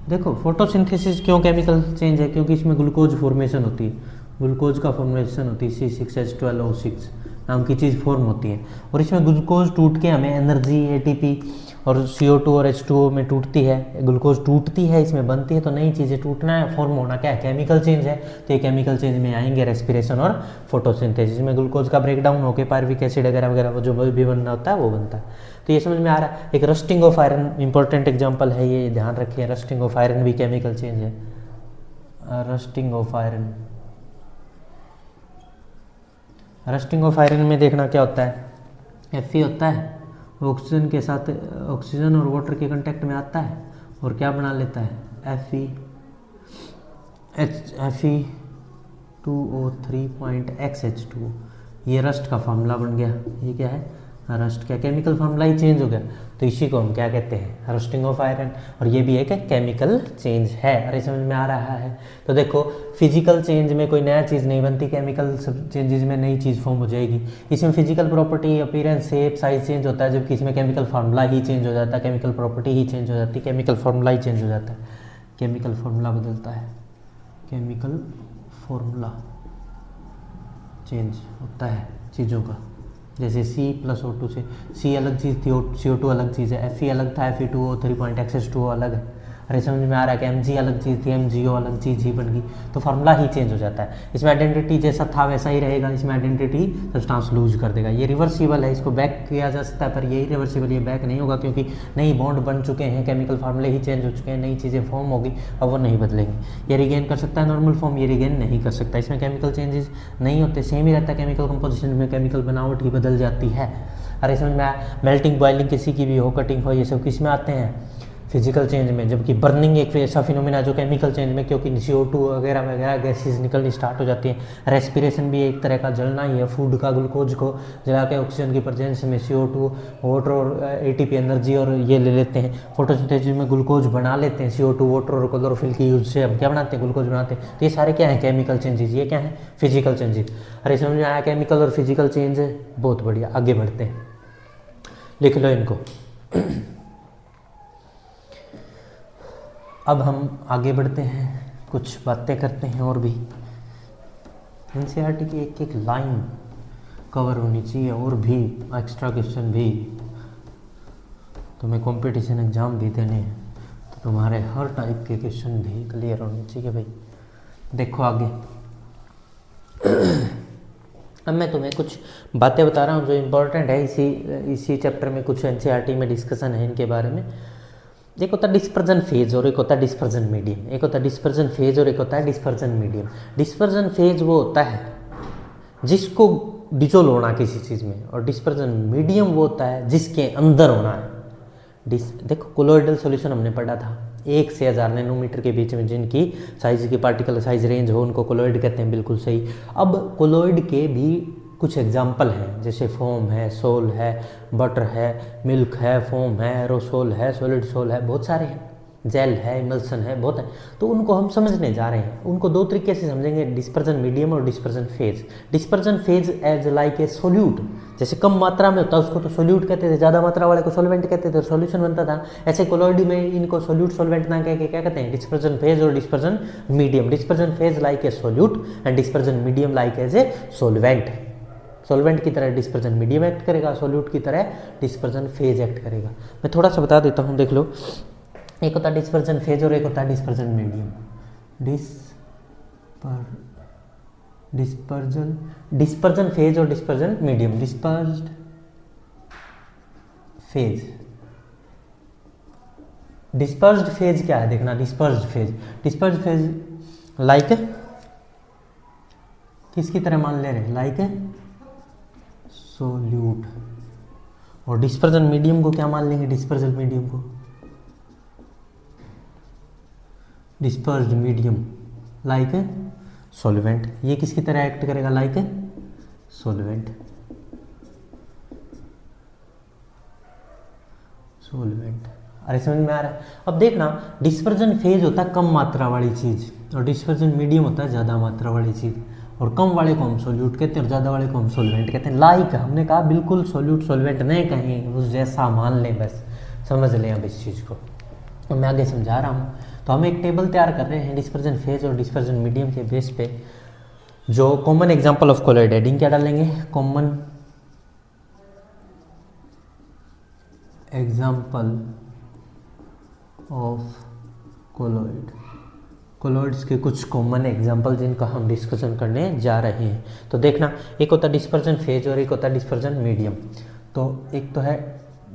देखो फोटोसिंथेसिस क्यों केमिकल चेंज है, क्योंकि इसमें ग्लूकोज फॉर्मेशन होती है, ग्लूकोज का फॉर्मेशन होती है C6H12O6, नाम की चीज़ फॉर्म होती है। और इसमें ग्लूकोज टूट के हमें एनर्जी, एटीपी और CO2 और H2O में टूटती है, ग्लूकोज टूटती है, इसमें बनती है। तो नई चीज़ें टूटना है, फॉर्म होना क्या है, केमिकल चेंज है। तो ये केमिकल चेंज में आएंगे रेस्पिरेशन और फोटोसिंथेसिस में ग्लूकोज का ब्रेकडाउन होकर पायरुविक एसिड वगैरह वगैरह जो भी बनना होता है वो बनता है। तो ये समझ में आ रहा है। एक rusting of iron important example है, ये ध्यान रखिए, रस्टिंग ऑफ आयरन भी केमिकल चेंज है। Rusting of iron, rusting of iron में देखना क्या होता है, Fe होता है, ऑक्सीजन के साथ, ऑक्सीजन और वाटर के कांटेक्ट में आता है और क्या बना लेता है, Fe2O3.XH2। ये रस्ट का फार्मूला बन गया। ये क्या है, रस्ट का केमिकल फार्मूला ही चेंज हो गया। तो इसी को हम क्या कहते हैं, रस्टिंग ऑफ आयरन। और ये भी एक केमिकल चेंज है। अरे समझ में आ रहा है। तो देखो फिजिकल चेंज में कोई नया चीज़ नहीं बनती, केमिकल चेंजेस में नई चीज़ फॉर्म हो जाएगी। इसमें physical property, appearance, shape, size change होता है, जबकि इसमें केमिकल फार्मूला ही चेंज हो जाता है, केमिकल प्रॉपर्टी ही चेंज हो जाती है, केमिकल फार्मूला ही चेंज हो जाता है, केमिकल फार्मूला बदलता है, केमिकल फार्मूला चेंज होता है चीज़ों का। जैसे C+O2 से C अलग चीज़ थी, CO2 अलग चीज़ है, Fe अलग था, Fe2O3.XH2O अलग है। अरे समझ में आ रहा है कि Mg अलग चीज़ थी, MgO अलग चीज़ ही बन गई। तो फार्मूला ही चेंज हो जाता है। इसमें आइडेंटिटी जैसा था वैसा ही रहेगा, इसमें आइडेंटिटी सब्सटेंस लूज कर देगा। ये रिवर्सिबल है, इसको बैक किया जा सकता है, पर यही रिवर्सिबल, ये बैक नहीं होगा क्योंकि नई बॉन्ड बन चुके हैं, केमिकल फार्मूले ही चेंज हो चुके हैं, नई चीज़ें फॉर्म होगी, अब वो नहीं बदलेंगे। ये रिगेन कर सकता है नॉर्मल फॉर्म, ये रिगेन नहीं कर सकता। इसमें केमिकल चेंजेस नहीं होते, सेम ही रहता है केमिकल कंपोजिशन में, केमिकल बनावट ही बदल जाती है। अरे समझ में आया। मेल्टिंग, बॉइलिंग किसी की भी हो, कटिंग हो, ये सब किस में आते हैं, फिजिकल चेंज में। जबकि बर्निंग एक ऐसा फिनोमेना जो केमिकल चेंज में, क्योंकि CO2 वगैरह वगैरह गैसेज निकलनी स्टार्ट हो जाती हैं। रेस्पिरेशन भी एक तरह का जलना ही है, फूड का ग्लूकोज को जला के ऑक्सीजन की प्रेजेंस में CO2, वाटर और ATP एनर्जी और ये ले लेते हैं। फोटोसिंथेसिस में ग्लूकोज बना लेते हैं, CO2, वाटर और क्लोरोफिल की यूज से हम क्या बनाते हैं, ग्लूकोज बनाते हैं। तो ये सारे क्या हैं, केमिकल चेंजेस। ये क्या है, फिजिकल चेंजेस। अरे समझ में आया, केमिकल और फिजिकल चेंज बहुत बढ़िया। आगे बढ़ते हैं, लिख लो इनको। अब हम आगे बढ़ते हैं, कुछ बातें करते हैं और भी। NCERT की एक एक लाइन कवर होनी चाहिए, और भी एक्स्ट्रा क्वेश्चन भी। तुम्हें कंपटीशन एग्जाम भी देने हैं, तो तुम्हारे हर टाइप के क्वेश्चन भी क्लियर होने चाहिए भाई। देखो आगे। अब मैं तुम्हें कुछ बातें बता रहा हूँ जो इम्पोर्टेंट है, इसी चैप्टर में कुछ NCERT में डिस्कशन है इनके बारे में। एक होता है डिस्पर्जन फेज और एक होता है डिस्पर्जन मीडियम। एक होता है डिस्पर्जन फेज और एक होता है डिस्पर्जन मीडियम। डिस्पर्जन फेज वो होता है जिसको डिसोल्व होना किसी चीज़ में, और डिस्पर्जन मीडियम वो होता है जिसके अंदर होना है। देखो कोलोइडल सॉल्यूशन हमने पढ़ा था, 1 से 1000 नैनोमीटर के बीच में जिनकी साइज की पार्टिकल साइज रेंज हो उनको कोलोइड कहते हैं, बिल्कुल सही। अब कोलोइड के भी कुछ एग्जाम्पल हैं, जैसे फोम है, सोल है, बटर है, मिल्क है, फोम है, एरोसोल है, सॉलिड सोल है, बहुत सारे हैं, जेल है, इमल्सन है, बहुत है। तो उनको हम समझने जा रहे हैं। उनको दो तरीके से समझेंगे, डिस्पर्जन मीडियम और dispersion phase. Dispersion phase as like a solute, जैसे कम मात्रा में होता है उसको तो सोल्यूट कहते थे, ज़्यादा मात्रा वाले को सॉल्वेंट कहते थे, सॉल्यूशन बनता था। ऐसे कोलोइड में इनको सोल्यूट सॉल्वेंट ना कह के क्या कहते हैं, डिस्पर्जन फेज और dispersion medium. Dispersion phase like a solute and dispersion medium like as a solvent. Solvent की तरह डिस्पर्जन मीडियम एक्ट करेगा, सॉल्यूट की तरह डिस्पर्जन फेज एक्ट करेगा। मैं थोड़ा सा बता देता हूँ, देख लो। एक होता है डिस्पर्जन फेज और एक होता है डिस्पर्जन मीडियम। डिस्पर्जन फेज और dispersion medium. Dispersed phase, dispersed phase क्या है देखना। डिस्पर्स्ड फेज लाइक किसकी तरह मान ले रहे, लाइक सोल्यूट। और डिस्पर्जन मीडियम को क्या मान लेंगे, डिस्पर्जन मीडियम को डिस्पर्स्ड मीडियम लाइक सॉल्वेंट। ये किसकी तरह एक्ट करेगा, लाइक सॉल्वेंट। अरे समझ में आ रहा है। अब देखना, डिस्पर्जन फेज होता है कम मात्रा वाली चीज और डिस्पर्जन मीडियम होता है ज्यादा मात्रा वाली चीज। और कम वाले को हम सोल्यूट कहते हैं और ज़्यादा वाले को हम सोलवेंट कहते हैं। लाइक हमने कहा बिल्कुल सोल्यूट सोलवेंट नहीं कहीं, उस जैसा मान लें, बस समझ लें अब इस चीज़ को। तो मैं आगे समझा रहा हूँ। तो हम एक टेबल तैयार कर रहे हैं डिस्पर्जन फेज और डिस्पर्जन मीडियम के बेस पे। जो common example of colloid heading क्या डालेंगे, common example of colloid, colloids के कुछ कॉमन एग्जांपल जिनका हम डिस्कशन करने जा रहे हैं। तो देखना, एक होता है डिस्पर्जन फेज और एक होता है डिस्पर्जन मीडियम। तो एक तो है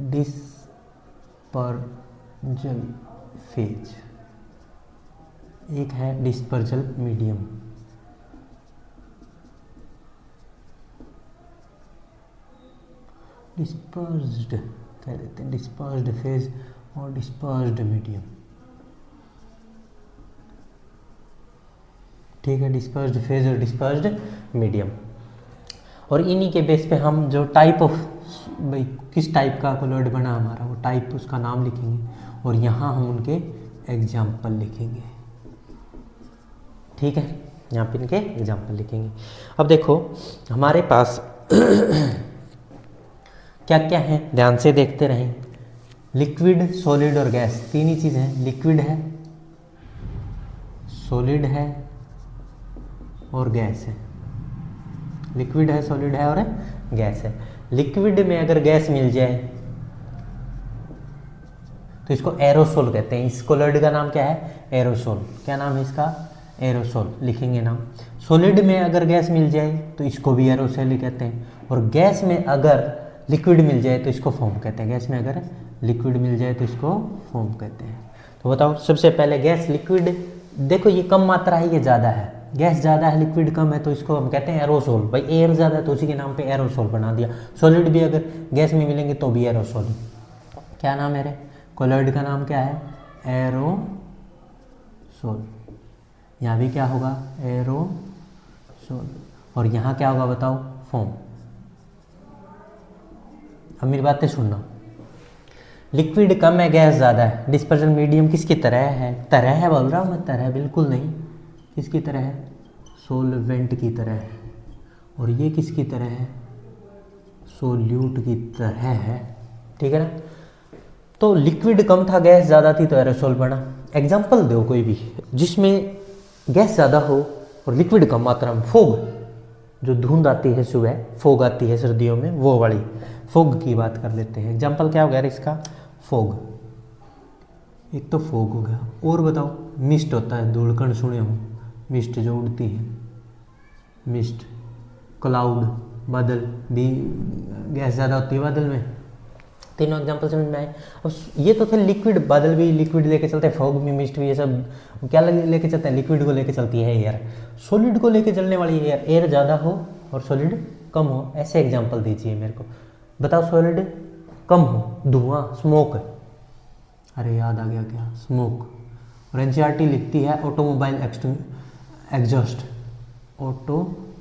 डिस्पर्जल फेज, एक है डिस्पर्जल मीडियम। डिस्पर्स्ड कह देते हैं, डिस्पर्स्ड फेज और डिस्पर्स्ड मीडियम। ठीक है, डिस्पर्स्ड फेज और डिस्पर्स्ड मीडियम। और इन्हीं के बेस पे हम जो टाइप ऑफ, भाई किस टाइप का कोलॉइड बना हमारा, वो टाइप उसका नाम लिखेंगे और यहाँ हम उनके एग्जाम्पल लिखेंगे। ठीक है, यहाँ पे इनके एग्जाम्पल लिखेंगे। अब देखो हमारे पास क्या क्या है, ध्यान से देखते रहें। लिक्विड, सॉलिड और गैस, तीन ही चीज़ हैं। लिक्विड है, सॉलिड है और गैस है। लिक्विड है, सॉलिड है और गैस है। लिक्विड में अगर गैस मिल जाए तो इसको एरोसोल कहते हैं। इस कोलॉइड का नाम क्या है, एरोसोल। क्या नाम है इसका, एरोसोल लिखेंगे नाम। सॉलिड में अगर गैस मिल जाए तो इसको भी एरोसोल ही कहते हैं। और गैस में अगर लिक्विड मिल जाए तो इसको फोम कहते हैं। गैस में अगर लिक्विड मिल जाए तो इसको फोम कहते हैं। तो बताओ, सबसे पहले गैस, लिक्विड, देखो ये कम मात्रा है, ये ज़्यादा है। गैस ज़्यादा है, लिक्विड कम है, तो इसको हम कहते हैं एरोसोल। भाई एयर ज़्यादा है तो उसी के नाम पे एरोसोल बना दिया। सॉलिड भी अगर गैस में मिलेंगे तो भी एरोसोल। क्या नाम है रे, कोलॉइड का नाम क्या है, एरोसोल। यहाँ भी क्या होगा, एरोसोल। और यहाँ क्या होगा बताओ, फोम। अब मेरी बातें सुनना, लिक्विड कम है, गैस ज़्यादा है। डिस्पर्जन मीडियम किसकी तरह है, तरह है बोल रहा हूँ मैं, तरह बिल्कुल नहीं। किसकी तरह है, सोलवेंट की तरह है। और ये किसकी तरह है, सोल्यूट की तरह है। ठीक है ना। तो लिक्विड कम था, गैस ज़्यादा थी, तो एरोसोल बना। एग्जाम्पल दो कोई भी जिसमें गैस ज़्यादा हो और लिक्विड कम मात्रा में। फोग, जो धुंध आती है सुबह, फोग आती है सर्दियों में, वो वाली फोग की बात कर लेते हैं। एग्जाम्पल क्या हो गया इसका, फोग। एक तो फोग हो गया। और बताओ, मिस्ट होता है, धूलकण सुने हो, मिस्ट जो उड़ती है, मिस्ट। क्लाउड, बादल भी गैस ज़्यादा होती है बादल में। तीनों एग्जाम्पल समझ में आए। अब ये तो थे लिक्विड, बादल भी लिक्विड लेके चलते हैं, फॉग भी, मिस्ट भी, ये सब क्या लेके चलते हैं, लिक्विड को लेके चलती है एयर। सॉलिड को लेके चलने वाली एयर, एयर ज़्यादा हो और सॉलिड कम हो, ऐसे एग्जाम्पल दीजिए मेरे को। बताओ, सॉलिड कम हो, धुआं, स्मोक। अरे याद आ गया क्या, स्मोक। और एनसीईआरटी लिखती है ऑटोमोबाइल एग्जॉस्ट, ऑटोमोबाइल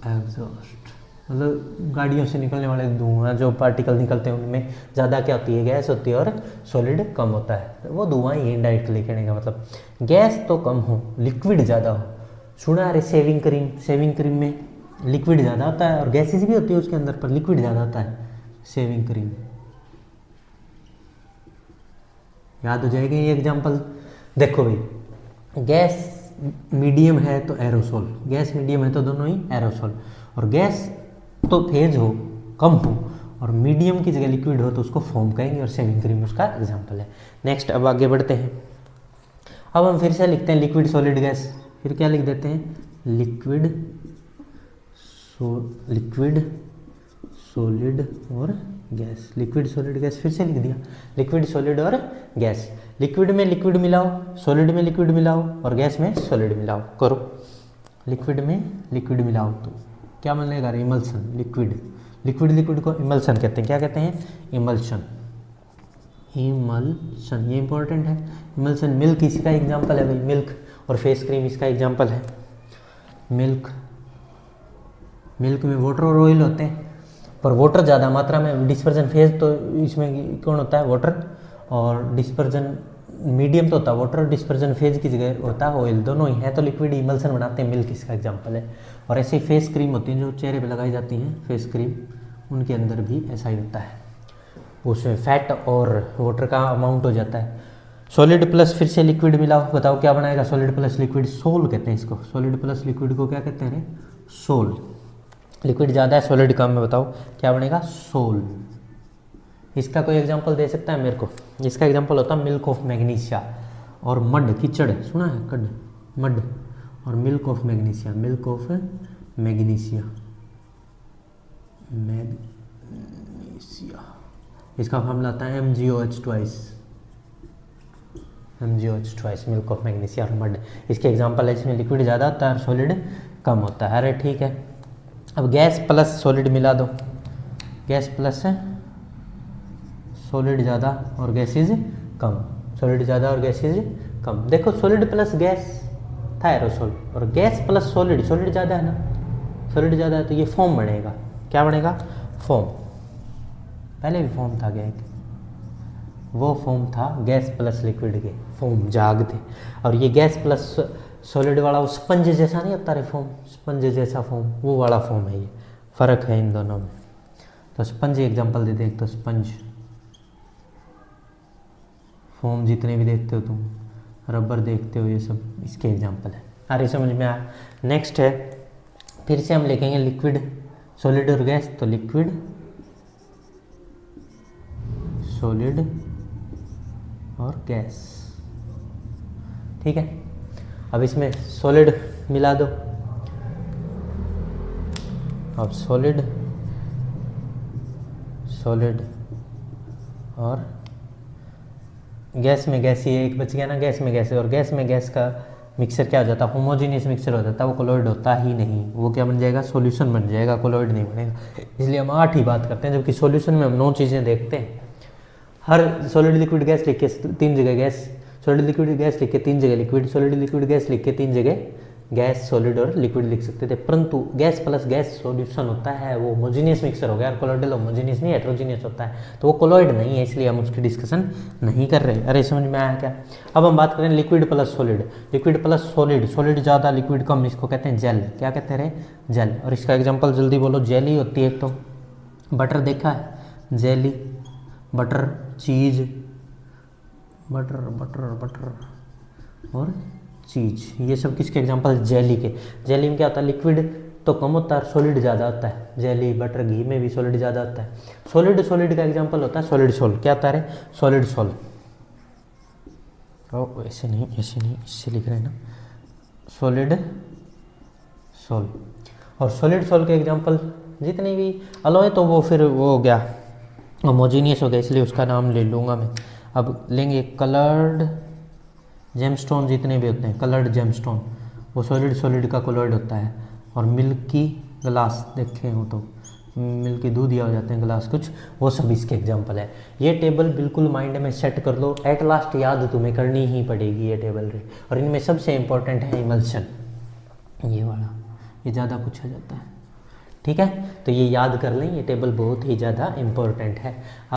एग्जॉस्ट, मतलब गाड़ियों से निकलने वाले धुआं, जो पार्टिकल निकलते हैं उनमें ज़्यादा क्या होती है, गैस होती है और सॉलिड कम होता है। तो वो धुआं ही इनडायरेक्टली कहने का मतलब। गैस तो कम हो, लिक्विड ज़्यादा हो। सुना अरे शेविंग क्रीम, शेविंग क्रीम में लिक्विड ज़्यादा होता है और गैसेस भी होती है उसके अंदर, पर लिक्विड ज़्यादा होता है शेविंग क्रीम। याद हो जाएगी ये एग्जांपल। देखो भाई, गैस मीडियम है तो एरोसोल, गैस मीडियम है तो दोनों ही एरोसोल। और गैस तो फेज हो, कम हो, और मीडियम की जगह लिक्विड हो तो उसको फोम कहेंगे, और शेविंग क्रीम उसका एग्जांपल है। नेक्स्ट, अब आगे बढ़ते हैं। अब हम फिर से लिखते हैं लिक्विड, सॉलिड, गैस। फिर क्या लिख देते हैं, लिक्विड, सॉलिड और गैस। लिक्विड, सॉलिड, गैस फिर से लिख दिया, लिक्विड, सॉलिड और गैस। लिक्विड में लिक्विड मिलाओ, सॉलिड में लिक्विड मिलाओ और गैस में सॉलिड मिलाओ। करो, लिक्विड में लिक्विड मिलाओ तो क्या बनेगा, इमल्सन। लिक्विड, लिक्विड को इमल्सन कहते हैं। क्या कहते हैं, इमल्शन। इमल्शन, ये इंपॉर्टेंट है। इमल्सन, मिल्क इसका एग्जाम्पल है भाई, मिल्क। और फेस क्रीम इसका एग्जाम्पल है, मिल्क। मिल्क में वाटर और ऑयल होते हैं, पर वाटर ज़्यादा मात्रा में। डिस्पर्जन फेज तो इसमें कौन होता है, वाटर। और डिस्पर्जन मीडियम तो होता है वाटर, डिस्पर्जन फेज की जगह होता है ऑयल, दोनों ही है। तो लिक्विड इमल्सन बनाते हैं, मिल्क इसका एग्जाम्पल है। और ऐसे ही फेस क्रीम होती है जो चेहरे पे लगाई जाती हैं, फेस क्रीम, उनके अंदर भी ऐसा ही होता है। उसमें फैट और वाटर का अमाउंट हो जाता है। सॉलिड प्लस फिर से लिक्विड मिला, बताओ क्या बनाएगा? सॉलिड प्लस लिक्विड, सोल कहते हैं इसको। सॉलिड प्लस लिक्विड को क्या कहते हैं? सोल। लिक्विड ज़्यादा है सॉलिड कम है, बताओ क्या बनेगा? सोल। इसका कोई एग्जांपल दे सकता है मेरे को? इसका एग्जांपल होता है मिल्क ऑफ मैग्नीशिया और मड, कीचड़, सुना है? कड, मड और milk of magnesia. Milk of magnesia, magnesia, इसका फॉर्मूला आता है MgOH twice, MgOH twice, milk of magnesia और मड। इसके एग्जांपल है इसमें लिक्विड ज़्यादा होता है और सॉलिड कम होता है। अरे ठीक है, अब गैस प्लस सॉलिड मिला दो, गैस प्लस सॉलिड ज़्यादा और गैसेज कम, सॉलिड ज़्यादा और गैसेज कम। देखो सॉलिड प्लस गैस था एरोसोल और गैस प्लस सॉलिड, सॉलिड ज़्यादा है ना, सॉलिड ज़्यादा है तो ये फॉर्म बनेगा। क्या बनेगा? फॉर्म। पहले भी फॉर्म था गैस, वो फॉर्म था गैस प्लस लिक्विड के, फॉर्म जाग थे। और ये गैस प्लस सॉलिड वाला वो स्पंज जैसा नहीं होता रे फॉर्म, स्पंज जैसा फॉर्म, वो वाला फॉर्म है ये, फ़र्क है इन दोनों में। तो स्पंज एग्जांपल दे दे एक, तो स्पंज फॉर्म जितने भी देखते हो तुम, रबर देखते हो, ये सब इसके एग्जांपल है। अरे समझ में आया? नेक्स्ट है, फिर से हम लिखेंगे लिक्विड, सॉलिड और गैस, तो लिक्विड, सॉलिड और गैस। ठीक है, अब इसमें सॉलिड मिला दो, अब सॉलिड, सॉलिड और गैस में गैस, ये एक बच गया ना, गैस में गैस। और गैस में गैस का मिक्सर क्या हो जाता है? होमोजीनियस मिक्सर हो जाता है, वो कोलॉइड होता ही नहीं, वो क्या बन जाएगा? सॉल्यूशन बन जाएगा, कोलॉइड नहीं बनेगा। इसलिए हम 8 ही बात करते हैं, जबकि सॉल्यूशन में हम 9 चीज़ें देखते हैं। हर सॉलिड लिक्विड गैस लिख के 3 जगह गैस, सॉलिड लिक्विड गैस लिख के 3 जगह लिक्विड, सॉलिड लिक्विड गैस लिख के 3 जगह गैस, सॉलिड और लिक्विड लिख सकते थे। परंतु गैस प्लस गैस सॉल्यूशन होता है, वो होमोजीनियस मिक्सर हो गया। और कोलॉइडल होमोजीनियस नहीं, हेटेरोजीनियस होता है, तो वो कोलॉइड नहीं है, इसलिए हम उसकी डिस्कशन नहीं कर रहे। अरे समझ में आया क्या? अब हम बात करें liquid plus solid, liquid plus solid, solid ज़्यादा लिक्विड कम, इसको कहते हैं जेल। क्या कहते हैं रे? जेल। और इसका एग्जाम्पल जल्दी बोलो। जेली होती है एक तो, बटर देखा है? जेली, बटर, चीज़, बटर बटर बटर और चीज़, ये सब किसके एग्जांपल? जेली के। जेली में क्या होता है? लिक्विड तो कम होता है, सॉलिड ज़्यादा होता है। जेली, बटर, घी में भी सॉलिड ज़्यादा होता है। सॉलिड, सॉलिड का एग्जांपल होता है सॉलिड सोल। क्या होता है? Solid sol. ओ ऐसे नहीं, ऐसे नहीं, इससे लिख रहे हैं ना, सॉलिड सोल। और सॉलिड सोल के एग्जांपल जितने भी अलॉय, तो वो फिर वो हो गया होमोजीनियस हो गया, इसलिए उसका नाम ले लूँगा मैं। अब लेंगे कलर्ड जेमस्टोन, जितने भी होते हैं कलर्ड जेमस्टोन, वो सॉलिड, सॉलिड का कोलॉइड होता है। और मिल्की ग्लास देखे हो तो, मिल्की दूध या हो जाते हैं ग्लास कुछ, वो सब इसके एग्जांपल है। ये टेबल बिल्कुल माइंड में सेट कर लो, एट लास्ट याद तुम्हें करनी ही पड़ेगी ये टेबल रे। और इनमें सबसे इंपॉर्टेंट है इमल्शन, ये वाला, ये ज़्यादा पूछा जाता है। ठीक है, तो ये याद कर लें, ये टेबल बहुत ही ज़्यादा इंपॉर्टेंट है।